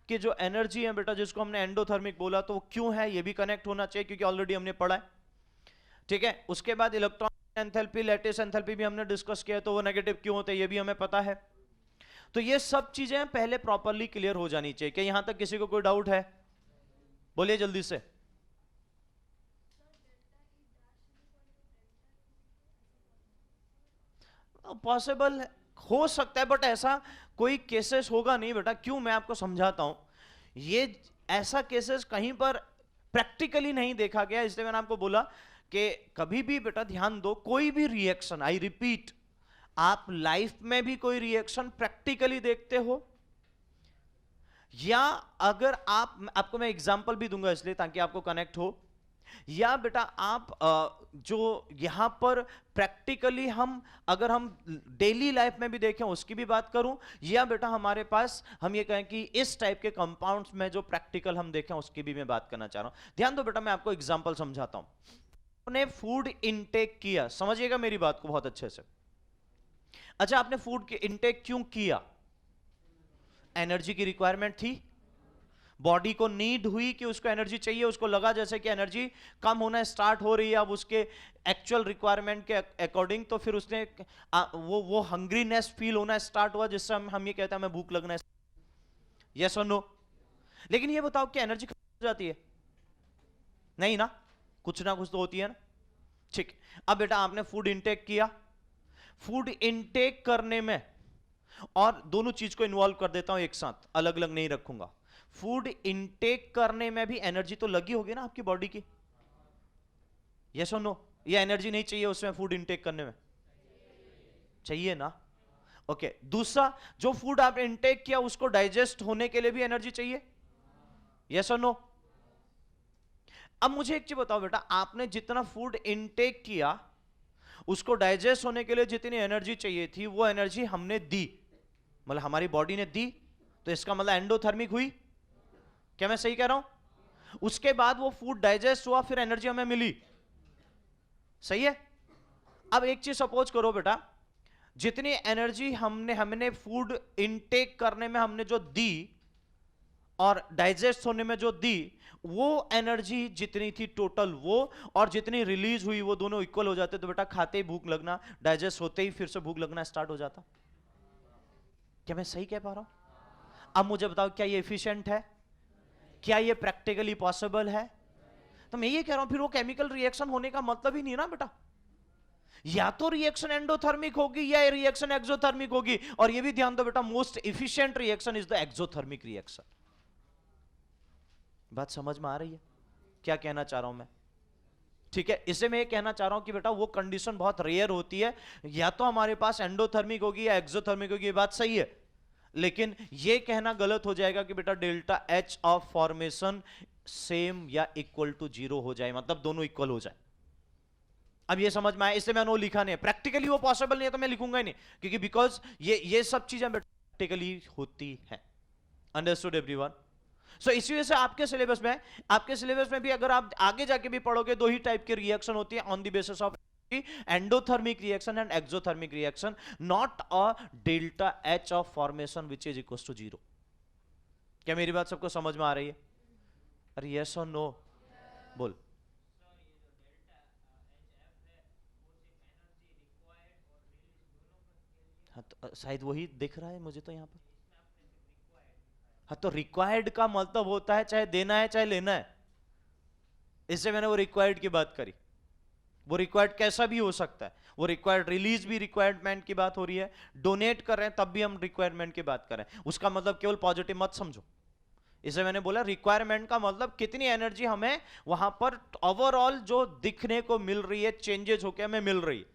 की जो एनर्जी है बेटा, जिसको हमने एंडोथर्मिक बोला, तो वो क्यों है ये भी कनेक्ट होना चाहिए क्योंकि ऑलरेडी हमने पढ़ा है। ठीक है, उसके बाद इलेक्ट्रॉन एंथैल्पी, लैटिस एंथैल्पी भी हमने डिस्कस किया, तो वो नेगेटिव क्यों होते हैं ये भी हमें पता है। तो ये सब चीजें पहले प्रॉपरली क्लियर हो जानी चाहिए। क्या यहां तक किसी को कोई डाउट है? बोलिए जल्दी से। पॉसिबल हो सकता है बट ऐसा कोई केसेस होगा नहीं बेटा। क्यों, मैं आपको समझाता हूं, ये ऐसा केसेस कहीं पर प्रैक्टिकली नहीं देखा गया, इसलिए मैंने आपको बोला कि कभी भी बेटा ध्यान दो, कोई भी रिएक्शन, आई रिपीट, आप लाइफ में भी कोई रिएक्शन प्रैक्टिकली देखते हो, या अगर आपको मैं एग्जांपल भी दूंगा इसलिए ताकि आपको कनेक्ट हो, या बेटा आप जो यहां पर प्रैक्टिकली अगर हम डेली लाइफ में भी देखें उसकी भी बात करूं, या बेटा हमारे पास हम ये कहें कि इस टाइप के कंपाउंड्स में जो प्रैक्टिकल हम देखें उसकी भी मैं बात करना चाह रहा हूं। ध्यान दो बेटा, मैं आपको एग्जांपल समझाता हूं। आपने फूड इनटेक किया, समझिएगा मेरी बात को बहुत अच्छे से। अच्छा, आपने फूड की इनटेक क्यों किया? एनर्जी की रिक्वायरमेंट थी, बॉडी को नीड हुई कि उसको एनर्जी चाहिए, उसको लगा जैसे कि एनर्जी कम होना स्टार्ट हो रही है अब उसके एक्चुअल रिक्वायरमेंट के अकॉर्डिंग, तो फिर उसने वो हंग्रीनेस फील होना स्टार्ट हुआ, जिससे हम ये कहते हैं हमें भूख लगना है। यस और नो? लेकिन ये बताओ कि एनर्जी खत्म हो जाती है? नहीं ना, कुछ ना कुछ तो होती है ना। ठीक, अब बेटा आपने फूड इनटेक किया, फूड इनटेक करने में, और दोनों चीज को इन्वॉल्व कर देता हूं एक साथ, अलग अलग नहीं रखूंगा। फूड इनटेक करने में भी एनर्जी तो लगी होगी ना आपकी बॉडी की? यस और नो? ये एनर्जी नहीं चाहिए उसमें फूड इनटेक करने में? चाहिए ना। ओके, दूसरा, जो फूड आप इनटेक किया उसको डाइजेस्ट होने के लिए भी एनर्जी चाहिए? यस और नो? अब मुझे एक चीज बताओ बेटा, आपने जितना फूड इनटेक किया उसको डाइजेस्ट होने के लिए जितनी एनर्जी चाहिए थी वो एनर्जी हमने दी, मतलब हमारी बॉडी ने दी, तो इसका मतलब एंडोथर्मिक हुई। क्या मैं सही कह रहा हूं? उसके बाद वो फूड डाइजेस्ट हुआ, फिर एनर्जी हमें मिली। सही है? अब एक चीज सपोज करो बेटा, जितनी एनर्जी हमने फूड इनटेक करने में हमने जो दी और डाइजेस्ट होने में जो दी, वो एनर्जी जितनी थी टोटल वो, और जितनी रिलीज हुई वो दोनों इक्वल हो जाते, तो बेटा खाते ही भूख लगना, डाइजेस्ट होते ही फिर से भूख लगना स्टार्ट हो जाता। क्या मैं सही कह पा रहा हूं? अब मुझे बताओ, क्या ये एफिशिएंट है? क्या ये प्रैक्टिकली पॉसिबल है? तो मैं ये कह रहा हूं, फिर वो केमिकल रिएक्शन होने का मतलब ही नहीं ना बेटा। या तो रिएक्शन एंडोथर्मिक होगी या रिएक्शन एक्सोथर्मिक होगी, और ये भी ध्यान दो बेटा, most efficient reaction is the exothermic reaction. बात समझ में आ रही है क्या कहना चाह रहा हूं मैं? ठीक है, इसे मैं ये कहना चाह रहा हूं कि बेटा वो कंडीशन बहुत रेयर होती है, या तो हमारे पास एंडोथर्मिक होगी या एक्सोथर्मिक होगी, ये बात सही है, लेकिन ये कहना गलत हो जाएगा कि बेटा delta H of formation same या इक्वल टू 0 हो जाए, मतलब दोनों इक्वल हो जाए। अब ये समझ में आया? इससे मैंने वो लिखा नहीं है, प्रैक्टिकली वो पॉसिबल नहीं है तो मैं लिखूंगा ही नहीं, क्योंकि बिकॉज ये सब चीजें प्रैक्टिकली होती है। Understood everyone? सो इसी वजह से आपके सिलेबस में भी अगर आप आगे जाके भी पढ़ोगे, दो ही टाइप के रिएक्शन होती है on the basis of endothermic reaction and exothermic reaction, not a delta H of formation which is equal to 0। क्या मेरी बात सबको समझ में आ रही है? अरे यस और नो बोल। हाँ, तो शायद वही दिख रहा है मुझे तो यहाँ पर। हाँ, तो रिक्वायर्ड का मतलब होता है चाहे देना है चाहे लेना है, इससे मैंने वो रिक्वायर्ड की बात करी। वो रिक्वायर्ड कैसा भी हो सकता है, वो रिक्वायर्ड रिलीज भी रिक्वायरमेंट की बात हो रही है, डोनेट कर रहे हैं तब भी हम रिक्वायरमेंट की बात कर रहे हैं, उसका मतलब केवल पॉजिटिव मत समझो। इसे मैंने बोला रिक्वायरमेंट का मतलब कितनी एनर्जी हमें वहां पर ओवरऑल जो दिखने को मिल रही है, चेंजेस होकर हमें मिल रही है,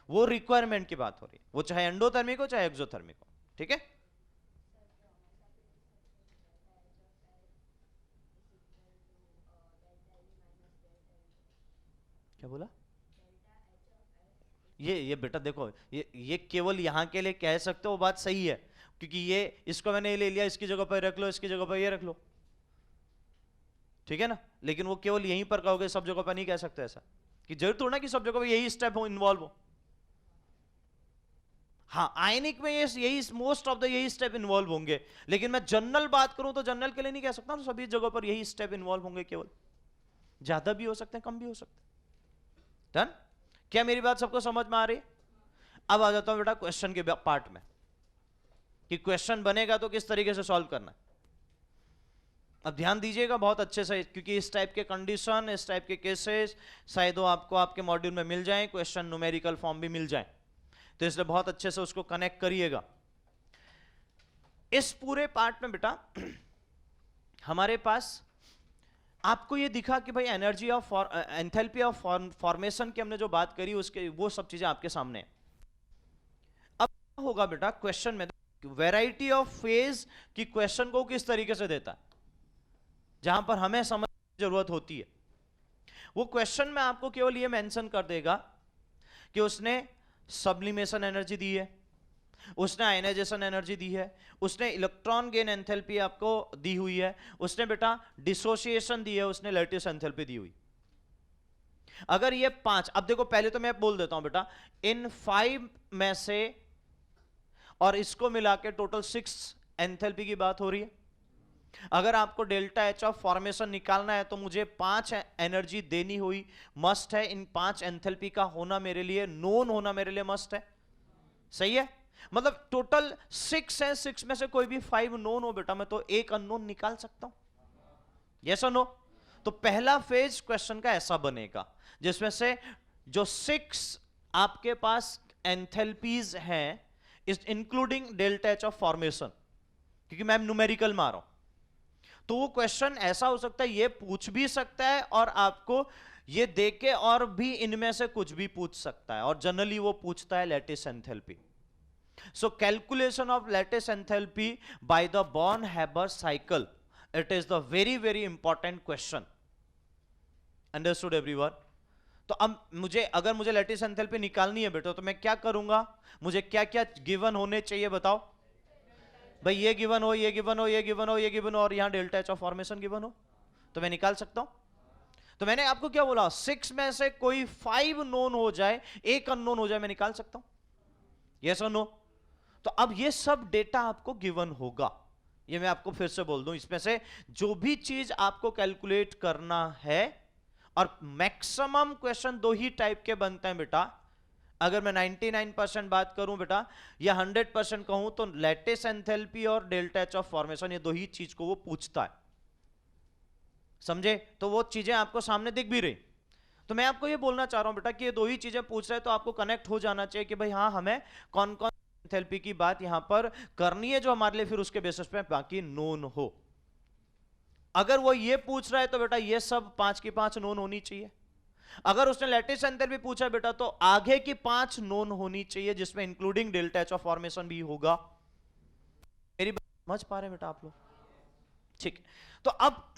वो रिक्वायरमेंट की बात हो रही है, वो चाहे एंडोथर्मिक हो चाहे एक्सोथर्मिक हो। ठीक है? क्या बोला? ये बेटा देखो, ये केवल यहां के लिए कह सकते हो, वो बात सही है, क्योंकि ये इसको मैंने ले लिया, इसकी जगह पर रख लो, इसकी जगह पर ये रख लो, ठीक है ना, लेकिन वो केवल यहीं पर कहोगे, सब जगह पर नहीं कह सकते ऐसा, कि जरूर थोड़ा ना कि सब जगह पर यही स्टेप हो इन्वॉल्व हो। हाँ, आयनिक में यही मोस्ट ऑफ द यही स्टेप इन्वॉल्व होंगे, लेकिन मैं जनरल बात करूं तो जनरल के लिए नहीं कह सकता ना, सभी जगह पर यही स्टेप इन्वॉल्व होंगे, केवल ज्यादा भी हो सकते हैं कम भी हो सकते हैं। डन? क्या मेरी बात सबको समझ में आ रही है? अब आ जाता हूं बेटा क्वेश्चन के पार्ट में, कि क्वेश्चन बनेगा तो किस तरीके से सॉल्व करना है। अब ध्यान दीजिएगा बहुत अच्छे से, क्योंकि इस टाइप के कंडीशन, इस टाइप के केसेस शायद वो आपको आपके मॉड्यूल में मिल जाए, क्वेश्चन न्यूमेरिकल फॉर्म भी मिल जाए, तो इसलिए बहुत अच्छे से उसको कनेक्ट करिएगा। इस पूरे पार्ट में बेटा हमारे पास आपको ये दिखा कि भाई energy of enthalpy of formation की हमने जो बात करी, उसके वो सब चीजें आपके सामने है। अब होगा बेटा क्वेश्चन में, वैरायटी ऑफ फेज की क्वेश्चन को किस तरीके से देता है, जहां पर हमें समझ की जरूरत होती है। वो क्वेश्चन में आपको केवल ये मेंशन कर देगा कि उसने सब्लिमेशन एनर्जी दी है, उसने आयनाइजेशन एनर्जी दी है, उसने इलेक्ट्रॉन गेन एंथैल्पी आपको दी हुई है, उसने बेटा डिसोसिएशन दी है, उसने लैटिस एंथैल्पी दी हुई। अगर ये 5, अब देखो पहले तो मैं बोल देता हूं बेटा, इन 5 में से और इसको मिला के टोटल 6 एंथैल्पी की बात हो रही है। अगर आपको डेल्टा एच ऑफ फॉर्मेशन निकालना है तो मुझे 5 एनर्जी देनी हुई मस्ट है। इन 5 एंथैल्पी का होना मेरे लिए, नोन होना मेरे लिए मस्ट है। सही है, मतलब टोटल 6 है, 6 में से कोई भी 5 नोन हो बेटा, मैं तो एक अननोन निकाल सकता हूं। यस और नो? तो पहला फेज क्वेश्चन का ऐसा बनेगा जिसमें से जो 6 आपके पास एंथैल्पीज हैं, is including delta H of formation, क्योंकि मैं न्यूमेरिकल में आ रहा हूं। तो वो क्वेश्चन ऐसा हो सकता है, ये पूछ भी सकता है और आपको ये देके और भी इनमें से कुछ भी पूछ सकता है, और जनरली वो पूछता है lattice enthalpy. So calculation of lattice enthalpy by the born-Haber cycle, it is the very very important question. Understood everyone? तो अब अगर मुझे लैटिस एंथैल्पी निकालनी है बेटा, तो मैं क्या करूंगा? मुझे क्या क्या गिवन होने चाहिए बताओ भाई? ये गिवन हो, ये गिवन हो, ये गिवन हो, ये गिवन हो, और यहां delta H of formation given हो, तो मैं निकाल सकता हूं। तो मैंने आपको क्या बोला? 6 में से कोई 5 नोन हो जाए, एक अननोन हो जाए, मैं निकाल सकता हूं। यस और नो? तो अब ये सब डेटा आपको गिवन होगा। ये मैं आपको फिर से बोल दूं, इसमें से जो भी चीज आपको कैलकुलेट करना है, और मैक्सिमम क्वेश्चन 2 ही टाइप के बनते हैं बेटा। अगर मैं 99% बात करूं बेटा, या 100% कहूं, तो लैटिस एंथैल्पी और डेल्टा एच ऑफ फॉर्मेशन, ये 2 ही चीज को वो पूछता है। समझे? तो वो चीजें आपको सामने दिख भी रही। तो मैं आपको ये बोलना चाह रहा हूं बेटा कि ये 2 ही चीजें पूछ रहे हैं, तो आपको कनेक्ट हो जाना चाहिए कि भाई हाँ, हमें कौन कौन एंथैल्पी की बात यहां पर करनी है, जो हमारे लिए फिर उसके बेसिस पे बाकी नोन हो। अगर वो ये पूछ रहा है तो बेटा ये सब 5 की 5 नोन होनी चाहिए। अगर उसने लैटिस एंथैल्पी पूछा बेटा, तो आगे की 5 नोन होनी चाहिए, जिसमें including delta H of formation भी होगा। मेरी बात समझ पा रहे हैं बेटा आप लोग? ठीक। तो अब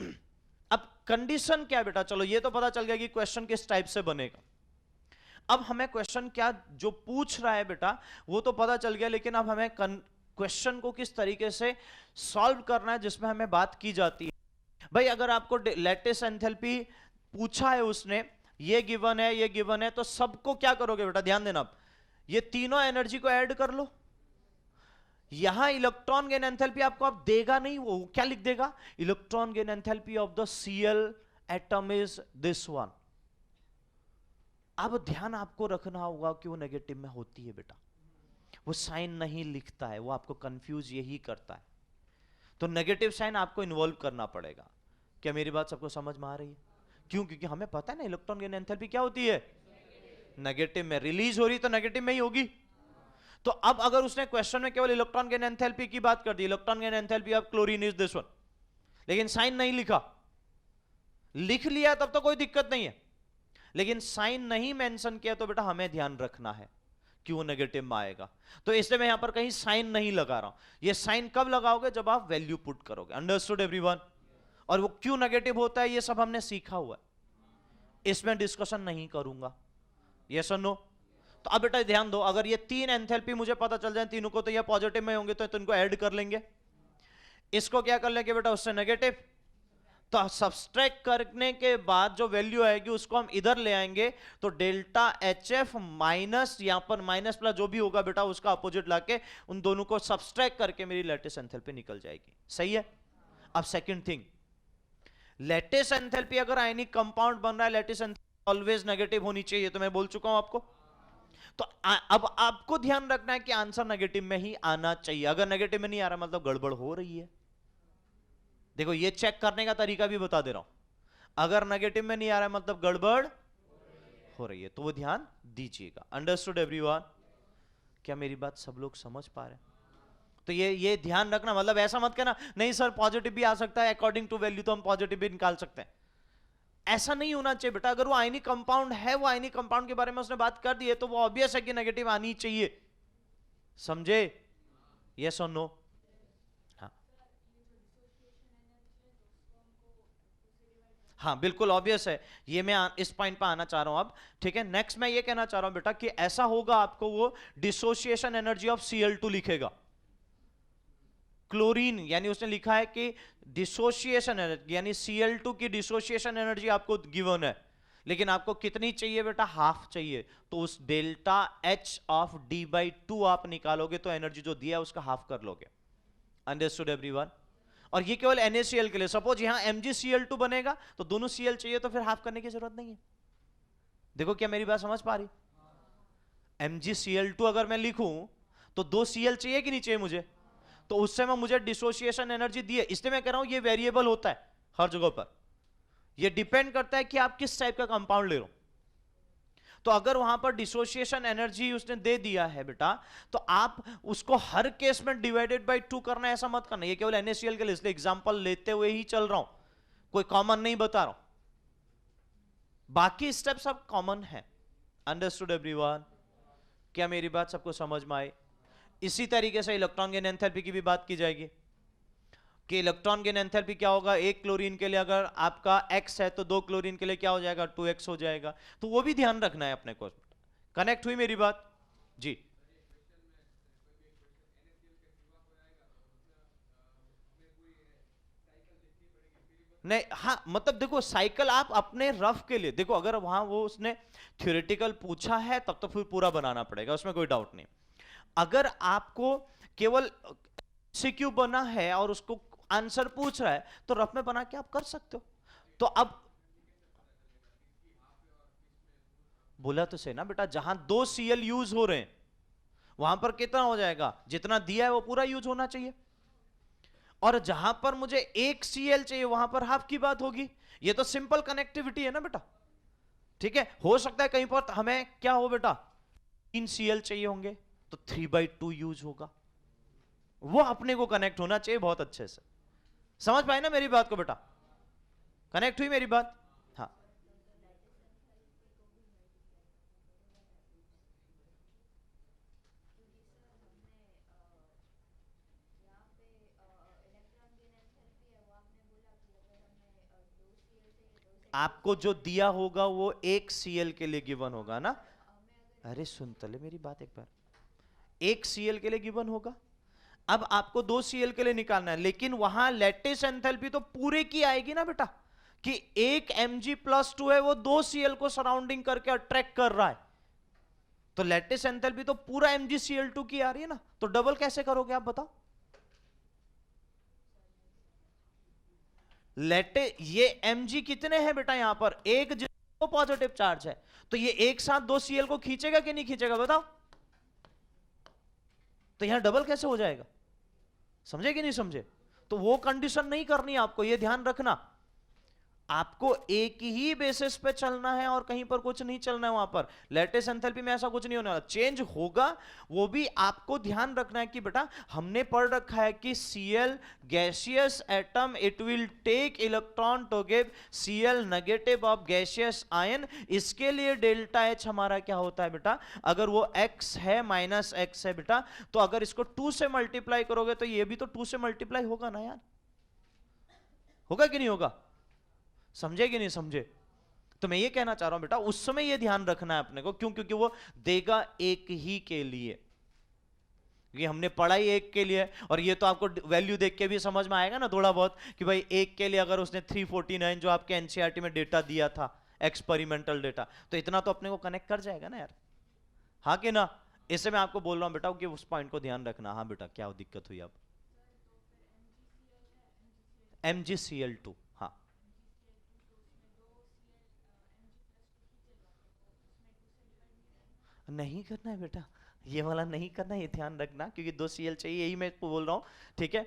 कंडीशन क्या है बेटा? चलो ये तो पता चल गया कि क्वेश्चन किस टाइप से बनेगा। अब हमें क्वेश्चन क्या जो पूछ रहा है बेटा वो तो पता चल गया, लेकिन अब हमें क्वेश्चन को किस तरीके से सॉल्व करना है, जिसमें हमें बात की जाती है। भाई अगर आपको लैटिस एंथैल्पी पूछा है उसने, ये गिवन है, ये गिवन है, तो सबको क्या करोगे बेटा? ध्यान देना, अब ये तीनों एनर्जी को ऐड कर लो। यहां इलेक्ट्रॉन गेन एंथैल्पी आपको अब देगा नहीं, वो क्या लिख देगा? Electron gain enthalpy of the Cl atom is this one. अब ध्यान आपको रखना होगा कि वो नेगेटिव में होती है बेटा, वो साइन नहीं लिखता है, वो आपको कंफ्यूज यही करता है। तो नेगेटिव साइन आपको इन्वॉल्व करना पड़ेगा। क्या मेरी बात सबको समझ में आ रही है? क्यों? क्योंकि हमें पता है ना इलेक्ट्रॉन गेन एंथैल्पी क्या होती है, नेगेटिव में। रिलीज हो रही तो नेगेटिव में ही होगी। तो अब अगर उसने क्वेश्चन में केवल इलेक्ट्रॉन गेन एंथैल्पी की बात कर दी, electron gain enthalpy of chlorine is this one, लेकिन साइन नहीं लिखा, लिख लिया तब तो कोई दिक्कत नहीं है, लेकिन साइन नहीं मेंशन किया तो बेटा हमें ध्यान रखना है कि वो नेगेटिव में आएगा। तो इसलिए मैं यहां पर कहीं साइन नहीं लगा रहा हूं। ये साइन कब लगाओगे? जब आप वैल्यू पुट करोगे। Understood everyone? और वो क्यों नेगेटिव होता है ये सब हमने सीखा हुआ है, इसमें डिस्कशन नहीं करूंगा। यस और नो? तो अब बेटा ध्यान दो, अगर ये 3 एंथैल्पी मुझे पता चल जाए तीनों को, तो ये पॉजिटिव में होंगे, तो इनको ऐड कर लेंगे। इसको क्या कर लेंगे बेटा? उससे नेगेटिव। तो सब्सट्रैक्ट करने के बाद जो वैल्यू आएगी उसको हम इधर ले आएंगे, तो डेल्टा एच एफ माइनस, यहां पर माइनस प्लस जो भी होगा बेटा उसका अपोजिट लाके उन दोनों को सब्सट्रैक्ट करके मेरी लैटिस एंथैल्पी निकल जाएगी। सही है? अब सेकंड थिंग, लैटिस एंथैल्पी अगर आयनिक कंपाउंड बन रहा है, लैटिस एंथैल्पी ऑलवेज नेगेटिव होनी चाहिए, तो मैं बोल चुका हूं आपको। तो अब आपको ध्यान रखना है कि आंसर नेगेटिव में ही आना चाहिए। अगर नेगेटिव में नहीं आ रहा मतलब गड़बड़ हो रही है। देखो ये चेक करने का तरीका भी बता दे रहा हूं, अगर नेगेटिव में नहीं आ रहा है मतलब गड़बड़ हो रही है, तो वो ध्यान दीजिएगा। Understood everyone? क्या मेरी बात सब लोग समझ पा रहे हैं? तो ये ध्यान रखना, मतलब ऐसा मत कहना नहीं सर पॉजिटिव भी आ सकता है, अकॉर्डिंग टू वैल्यू तो हम पॉजिटिव भी निकाल सकते हैं। ऐसा नहीं होना चाहिए बेटा। अगर वो आयनिक कंपाउंड है, वो आयनिक कंपाउंड के बारे में उसने बात कर दी है, तो वो ऑब्वियस है कि नेगेटिव आनी चाहिए। समझे? यस और नो? हाँ बिल्कुल ऑब्वियस है, ये मैं इस पॉइंट पर आना चाह रहा हूं अब। ठीक है, नेक्स्ट मैं ये कहना चाह रहा हूं बेटा कि ऐसा होगा, आपको वो डिसोसिएशन एनर्जी ऑफ Cl2 लिखेगा। क्लोरीन यानी उसने लिखा है कि डिसोसिएशन एनर्जी यानी Cl2 की डिसोसिएशन एनर्जी आपको गिवन है, लेकिन आपको कितनी चाहिए बेटा, हाफ चाहिए, तो उस delta H of D by two आप निकालोगे तो एनर्जी जो दिया है उसका हाफ कर लोगे। Understood everyone? और ये केवल NaCl के लिए। सपोज यहां MgCl2 बनेगा तो दोनों Cl चाहिए तो फिर हाफ करने की जरूरत नहीं है। देखो क्या मेरी बात समझ पा रही? MgCl2 अगर मैं लिखूं तो 2 Cl चाहिए कि नहीं चाहिए मुझे, तो उस समय मुझे डिसोसिएशन एनर्जी दी है। इसलिए मैं कह रहा हूं ये वेरिएबल होता है हर जगह पर, ये डिपेंड करता है कि आप किस टाइप का कंपाउंड ले रहे हो। तो अगर वहां पर डिसोसिएशन एनर्जी उसने दे दिया है बेटा, तो आप उसको हर केस में डिवाइडेड बाय 2 करना, ऐसा मत करना। ये केवल NaCl के लिए, इसलिए एग्जांपल लेते हुए ही चल रहा हूं, कोई कॉमन नहीं बता रहा हूं, बाकी स्टेप सब कॉमन है। Understood everyone? क्या मेरी बात सबको समझ में आई? इसी तरीके से इलेक्ट्रॉन गेन एंथैल्पी की भी बात की जाएगी कि इलेक्ट्रॉन गेन एंथैल्पी क्या होगा, एक क्लोरीन के लिए अगर आपका x है तो 2 क्लोरीन के लिए क्या हो जाएगा, 2x हो जाएगा। तो वो भी ध्यान रखना है अपने को। कनेक्ट हुई मेरी बात? जी। नहीं, हाँ मतलब देखो साइकिल आप अपने रफ के लिए देखो, अगर वहां वो उसने थ्योरेटिकल पूछा है तब तो फिर पूरा बनाना पड़ेगा, उसमें कोई डाउट नहीं। अगर आपको केवल सीक्यू बना है और उसको आंसर पूछ रहा है तो रफ में बना के आप कर सकते हो। तो अब बोला तो सही ना बेटा, जहां 2 Cl यूज हो रहे हैं वहां पर कितना हो जाएगा, जितना दिया है वो पूरा यूज होना चाहिए। और जहां पर मुझे 1 Cl चाहिए वहां पर हाफ की बात होगी। ये तो सिंपल कनेक्टिविटी है ना बेटा, ठीक है। हो सकता है कहीं पर हमें क्या हो बेटा, 3 Cl चाहिए होंगे तो 3/2 यूज होगा, वो अपने को कनेक्ट होना चाहिए बहुत अच्छे से। समझ पाए ना मेरी बात को बेटा? कनेक्ट हुई मेरी बात? हाँ। आपको जो दिया होगा वो 1 Cl के लिए गिवन होगा ना। अरे सुन तो ले मेरी बात एक बार, 1 Cl के लिए गिवन होगा। अब आपको 2 Cl के लिए निकालना है, लेकिन वहां लैटिस एंथैल्पी तो पूरे की आएगी ना बेटा, कि 1 Mg+2 है वो 2 Cl को सराउंडिंग करके अट्रैक्ट कर रहा है, तो लैटिस एंथैल्पी तो पूरा MgCl2 की आ रही है ना। तो डबल कैसे करोगे आप बताओ? लेटे ये Mg कितने हैं बेटा यहां पर, एक जो पॉजिटिव चार्ज है, तो ये एक साथ 2 Cl को खींचेगा कि नहीं खींचेगा बताओ? तो यहां डबल कैसे हो जाएगा? समझे कि नहीं समझे? तो वो कंडीशन नहीं करनी आपको, ये ध्यान रखना। आपको एक ही बेसिस पे चलना है और कहीं पर कुछ नहीं चलना है। वहां पर लैटिस एंथैल्पी में ऐसा कुछ नहीं होने वाला, चेंज होगा वो भी आपको ध्यान रखना है कि बेटा हमने पढ़ रखा है कि Cl gaseous atom, it will take electron to give Cl negative of gaseous ion. इसके लिए डेल्टा H हमारा क्या होता है बेटा, अगर वो x है -x है बेटा, तो अगर इसको 2 से मल्टीप्लाई करोगे तो ये भी तो 2 से मल्टीप्लाई होगा ना यार, होगा कि नहीं होगा? समझे कि नहीं समझे? तो मैं ये कहना चाह रहा हूं बेटा उस समय ये ध्यान रखना है अपने को, क्यों? क्योंकि वो देगा एक ही के लिए, ये हमने पढ़ा ही एक के लिए। और ये तो आपको वैल्यू देख के भी समझ में आएगा ना थोड़ा बहुत कि भाई एक के लिए अगर उसने 349 जो आपके एनसीईआरटी में डेटा दिया था, एक्सपेरिमेंटल डेटा, तो इतना तो अपने को कनेक्ट कर जाएगा ना यार, हाँ कि ना? इससे मैं आपको बोल रहा हूं बेटा कि उस पॉइंट को ध्यान रखना। हाँ बेटा क्या दिक्कत हुई? अब MgCl2, हाँ नहीं करना है बेटा, ये वाला नहीं करना है, ये ध्यान रखना, क्योंकि 2 Cl चाहिए, यही मैं बोल रहा हूं, ठीक है।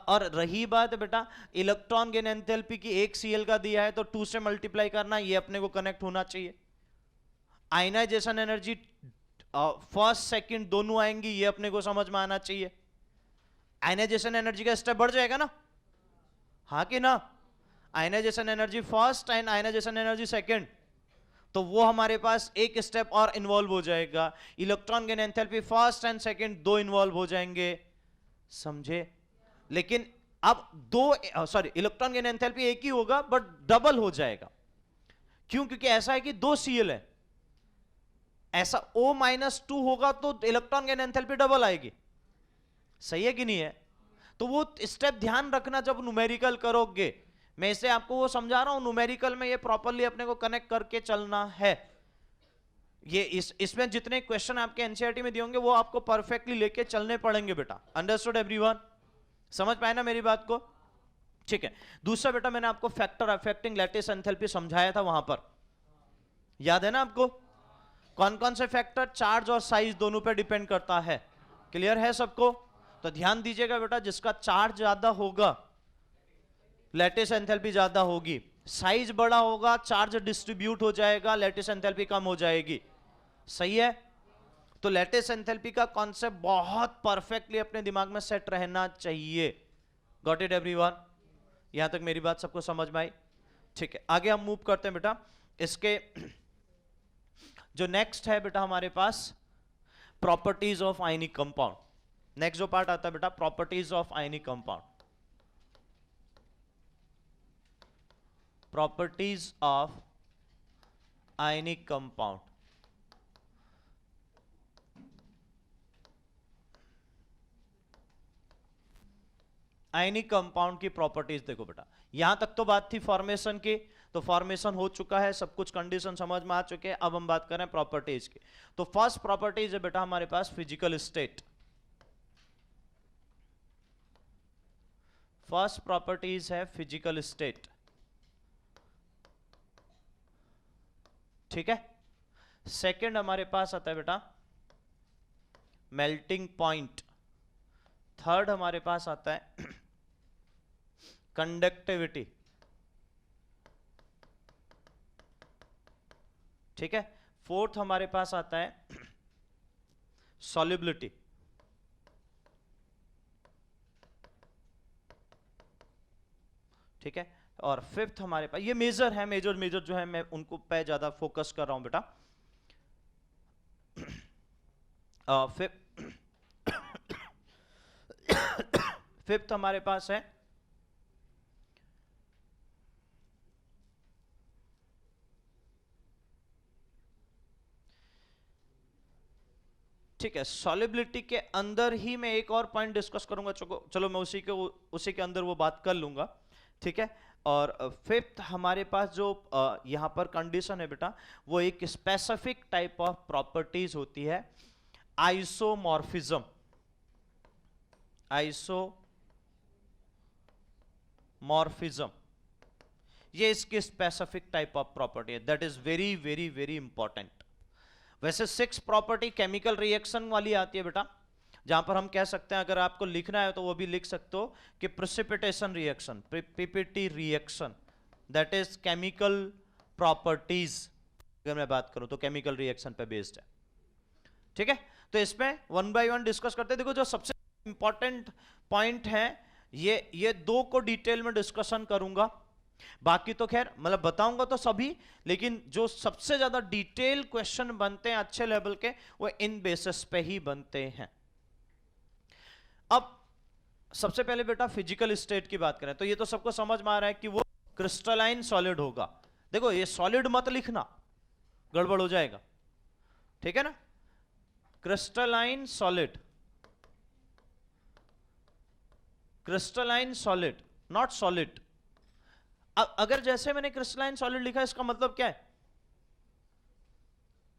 और रही बात बेटा इलेक्ट्रॉन गेन एंथैल्पी की, 1 Cl का दिया है तो 2 से मल्टीप्लाई करना, ये अपने को कनेक्ट होना चाहिए। आयनाइजेशन एनर्जी फर्स्ट सेकंड दोनों आएंगी, ये अपने को समझ में आना चाहिए। आयनाइजेशन एनर्जी का स्टेप बढ़ जाएगा ना, हाँ कि ना? Ionisation energy first and ionisation energy second, तो वो हमारे पास एक स्टेप और इन्वॉल्व हो जाएगा। Electron gain enthalpy first and second दो इन्वॉल्व हो जाएंगे, समझे? लेकिन अब इलेक्ट्रॉन गेन एंथैल्पी एक ही होगा बट डबल हो जाएगा। क्यों? क्योंकि ऐसा है कि 2 Cl है, ऐसा O-2 होगा तो इलेक्ट्रॉन गेन एंथैल्पी डबल आएगी, सही है कि नहीं है? तो वो स्टेप ध्यान रखना जब न्यूमेरिकल करोगे, मैं इसे आपको वो समझा रहा हूं, न्यूमेरिकल में ये प्रॉपरली अपने को कनेक्ट करके चलना है। ये इसमें जितने क्वेश्चन आपके एनसीईआरटी में दिए होंगे वो आपको परफेक्टली लेके चलने पड़ेंगे बेटा। Understood everyone? समझ पाए ना मेरी बात को? ठीक है। दूसरा बेटा, मैंने आपको फैक्टर अफेक्टिंग लैटिस एंथैल्पी समझाया था वहां पर, याद है ना आपको? कौन कौन से फैक्टर चार्ज और साइज दोनों पे डिपेंड करता है? क्लियर है सबको? तो ध्यान दीजिएगा बेटा, जिसका चार्ज ज्यादा होगा लैटिस एंथैल्पी ज्यादा होगी, साइज बड़ा होगा चार्ज डिस्ट्रीब्यूट हो जाएगा, लैटिस एंथैल्पी कम हो जाएगी। सही है? तो लैटिस एंथैल्पी का कॉन्सेप्ट बहुत परफेक्टली अपने दिमाग में सेट रहना चाहिए। Got it everyone? यहां तक मेरी बात सबको समझ में आई? ठीक है, आगे हम मूव करते हैं बेटा। इसके जो नेक्स्ट है बेटा हमारे पास properties of ionic compound. Next जो पार्ट आता है बेटा properties of ionic compound. Properties of ionic compound. Ionic compound की प्रॉपर्टीज देखो बेटा, यहां तक तो बात थी फॉर्मेशन की, तो फॉर्मेशन हो चुका है, सब कुछ कंडीशन समझ में आ चुके हैं। अब हम बात करें प्रॉपर्टीज की। तो फर्स्ट प्रॉपर्टीज है बेटा हमारे पास फिजिकल स्टेट। फर्स्ट प्रॉपर्टीज है फिजिकल स्टेट, ठीक है। सेकंड हमारे पास आता है बेटा मेल्टिंग पॉइंट। थर्ड हमारे पास आता है कंडक्टिविटी, ठीक है। फोर्थ हमारे पास आता है सॉल्युबिलिटी, ठीक है। और फिफ्थ हमारे पास, ये मेजर है, मेजर जो है मैं उनको पे ज्यादा फोकस कर रहा हूं बेटा। फिफ्थ हमारे पास है ठीक है, सॉल्युबिलिटी के अंदर ही मैं एक और पॉइंट डिस्कस करूंगा, चलो मैं उसी के अंदर वो बात कर लूंगा, ठीक है। और फिफ्थ हमारे पास जो यहां पर कंडीशन है बेटा, वो एक स्पेसिफिक टाइप ऑफ प्रॉपर्टीज होती है, आइसोमॉर्फिज्म। आइसोमॉर्फिज्म ये इसकी स्पेसिफिक टाइप ऑफ प्रॉपर्टी है, that is very very very important. वैसे 6 प्रॉपर्टी केमिकल रिएक्शन वाली आती है बेटा, जहां पर हम कह सकते हैं, अगर आपको लिखना है तो वो भी लिख सकते हो कि precipitation reaction, PPT reaction, that is chemical properties. अगर मैं बात करूं तो केमिकल रिएक्शन पे बेस्ड है, ठीक है। तो इसमें वन बाय वन डिस्कस करते हैं। देखो जो सबसे इंपॉर्टेंट पॉइंट है, ये 2 को डिटेल में डिस्कशन करूंगा, बाकी तो खैर मतलब बताऊंगा तो सभी, लेकिन जो सबसे ज्यादा डिटेल क्वेश्चन बनते हैं अच्छे लेवल के, वो इन बेसिस पे ही बनते हैं। अब सबसे पहले बेटा फिजिकल स्टेट की बात करें तो ये तो सबको समझ में आ रहा है कि वो क्रिस्टलाइन सॉलिड होगा। देखो ये सॉलिड मत लिखना, गड़बड़ हो जाएगा, ठीक है ना। Crystalline solid, crystalline solid, not solid. अगर जैसे मैंने क्रिस्टलाइन सॉलिड लिखा, इसका मतलब क्या है?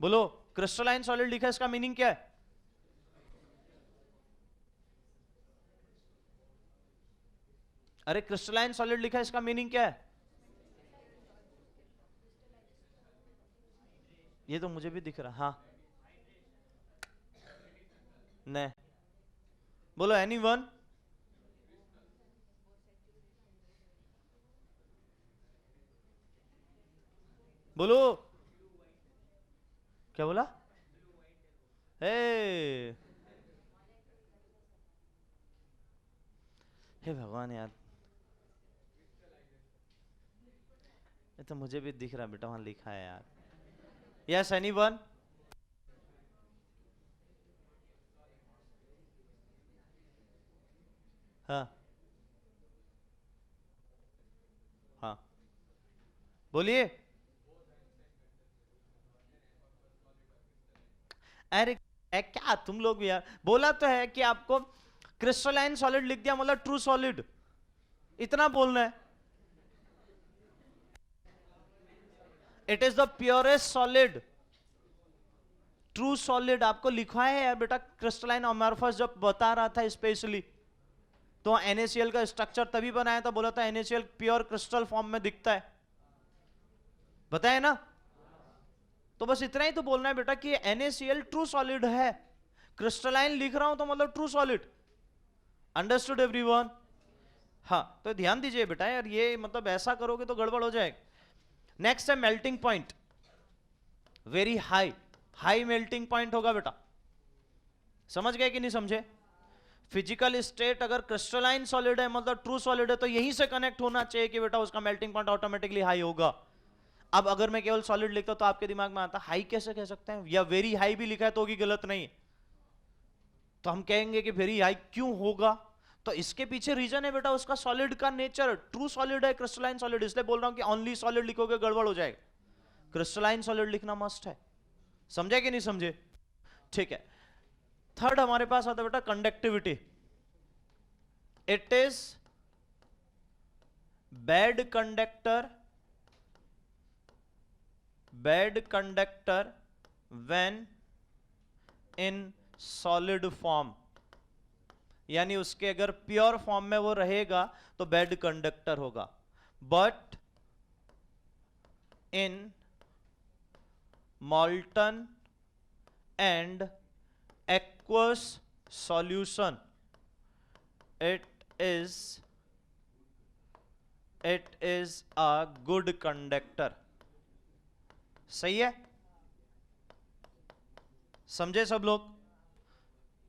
बोलो, क्रिस्टलाइन सॉलिड लिखा, इसका मीनिंग क्या है? अरे क्रिस्टलाइन सॉलिड लिखा, इसका मीनिंग क्या है? ये तो मुझे भी दिख रहा। हाँ, नहीं, बोलो एनीवन। बोलो, क्या बोला? हे हे भगवान यार, ये तो मुझे भी दिख रहा बेटा, वहां लिखा है यार। Yes anyone? हाँ हाँ, बोलिए। अरे क्या तुम लोग भी यार, बोला तो है कि आपको क्रिस्टलाइन सॉलिड लिख दिया मतलब ट्रू सॉलिड, इतना बोलना है। It is the purest solid, true solid. आपको लिखा है यार बेटा, क्रिस्टलाइन अमॉर्फस जब बता रहा था स्पेशली, तो NaCl का स्ट्रक्चर तभी बनाया था, बोला था NaCl प्योर क्रिस्टल फॉर्म में दिखता है, बताया ना। तो बस इतना ही तो बोलना है बेटा कि NaCl ट्रू सॉलिड है, क्रिस्टलाइन लिख रहा हूं तो मतलब ट्रू सॉलिड। Understood everyone? हाँ, तो ध्यान दीजिए बेटा यार, ये मतलब ऐसा करोगे तो गड़बड़ हो जाएगा। नेक्स्ट है melting point, very high, high melting point होगा बेटा। समझ गए कि नहीं समझे? फिजिकल स्टेट अगर क्रिस्टलाइन सॉलिड है मतलब ट्रू सॉलिड है, तो यहीं से कनेक्ट होना चाहिए कि बेटा उसका मेल्टिंग पॉइंट ऑटोमेटिकली हाई होगा। अब अगर मैं केवल सॉलिड लिखता तो आपके दिमाग में आता हाई कैसे कह सकते हैं, या वेरी हाई भी लिखा है तो भी गलत नहीं है, तो हम कहेंगे कि वेरी हाई क्यों होगा, तो इसके पीछे रीजन है बेटा उसका सॉलिड का नेचर, ट्रू सॉलिड है क्रिस्टलाइन सॉलिड। इसलिए बोल रहा हूं कि ओनली सॉलिड लिखोगे गड़बड़ हो जाएगा, क्रिस्टलाइन सॉलिड लिखना मस्ट है। समझे कि नहीं समझे? ठीक है। थर्ड हमारे पास आता है बेटा conductivity. It is bad conductor when in solid form, यानी उसके अगर प्योर फॉर्म में वो रहेगा तो बैड कंडक्टर होगा, but in molten and aqueous solution it is a good conductor। सही है? समझे सब लोग?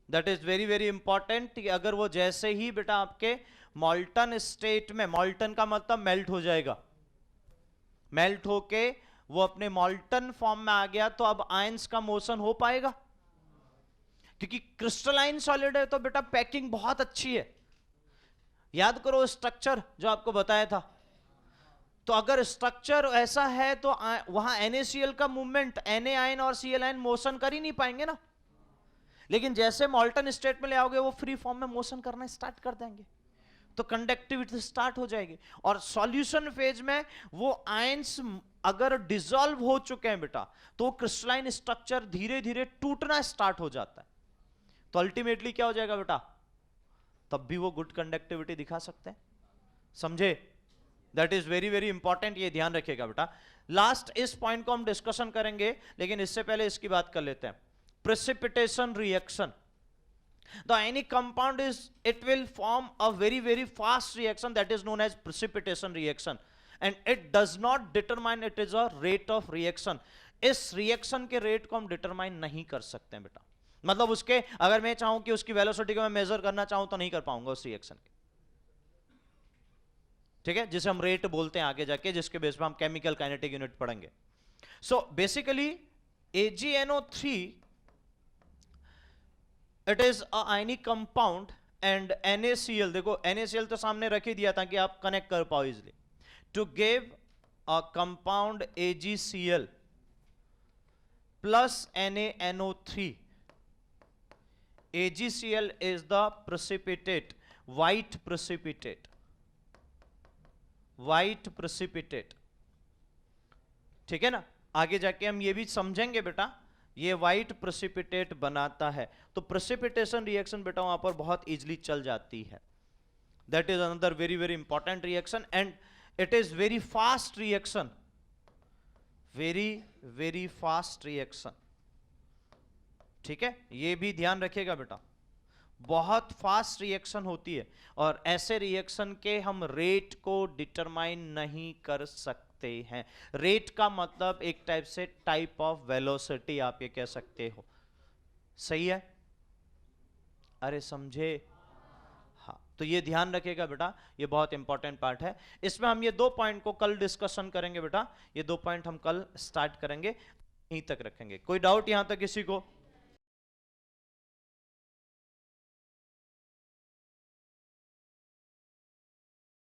That is very very important कि अगर वो जैसे ही बेटा आपके मॉल्टन स्टेट में, मॉल्टन का मतलब मेल्ट हो जाएगा, मेल्ट होके वो अपने मॉल्टन फॉर्म में आ गया, तो अब आयंस का मोशन हो पाएगा, क्योंकि क्रिस्टलाइन सॉलिड है तो बेटा पैकिंग बहुत अच्छी है। याद करो स्ट्रक्चर जो आपको बताया था, तो अगर स्ट्रक्चर ऐसा है तो वहां NaCl का मूवमेंट, Na आयन और Cl आयन मोशन कर ही नहीं पाएंगे ना। लेकिन जैसे मॉल्टन स्टेट में ले आओगे वो फ्री फॉर्म में मोशन करना स्टार्ट कर देंगे, तो कंडक्टिविटी स्टार्ट हो जाएगी। और सॉल्यूशन फेज में वो आयंस अगर डिसॉल्व हो चुके हैं बेटा, तो क्रिस्टलाइन स्ट्रक्चर धीरे धीरे टूटना स्टार्ट हो जाता है, तो अल्टीमेटली क्या हो जाएगा बेटा, तब भी वो गुड कंडक्टिविटी दिखा सकते हैं। समझे? That is very very important, ये ध्यान रखिएगा बेटा। लास्ट इस पॉइंट को हम डिस्कशन करेंगे, लेकिन इससे पहले इसकी बात कर लेते हैं। Precipitation reaction, the ionic compound is, it will form a very very fast reaction that is known as precipitation reaction, and it does not determine it is a rate of reaction। इस reaction के rate को हम determine नहीं कर सकते हैं बेटा, मतलब उसके अगर मैं चाहूं कि उसकी वेलोसिटी को मैं मेजर करना चाहूं तो नहीं कर पाऊंगा उस रिएक्शन के, ठीक है, जिसे हम रेट बोलते हैं आगे जाके, जिसके बेस पे हम केमिकल काइनेटिक यूनिट पढ़ेंगे। So basically AgNO3 it is a ionic compound and NaCl, देखो NaCl तो सामने रख ही दिया ताकि आप कनेक्ट कर पाओ easily, to give a compound AgCl plus NaNO3। AgCl is the precipitate, white precipitate, white precipitate, ठीक है ना। आगे जाके हम ये भी समझेंगे बेटा, ये व्हाइट प्रेसिपिटेट बनाता है, तो प्रेसिपिटेशन रिएक्शन बेटा वहां पर बहुत इजीली चल जाती है। That is another very very important reaction and it is very fast reaction, very very fast reaction, ठीक है, ये भी ध्यान रखिएगा बेटा, बहुत फास्ट रिएक्शन होती है, और ऐसे रिएक्शन के हम रेट को डिटरमाइन नहीं कर सकते हैं। रेट का मतलब एक टाइप से टाइप ऑफ वेलोसिटी आप ये कह सकते हो, सही है? अरे समझे? हाँ, तो ये ध्यान रखिएगा बेटा, ये बहुत इंपॉर्टेंट पार्ट है। इसमें हम ये 2 पॉइंट को कल डिस्कशन करेंगे बेटा, ये 2 पॉइंट हम कल स्टार्ट करेंगे, यहीं तक रखेंगे। कोई डाउट यहां तक किसी को?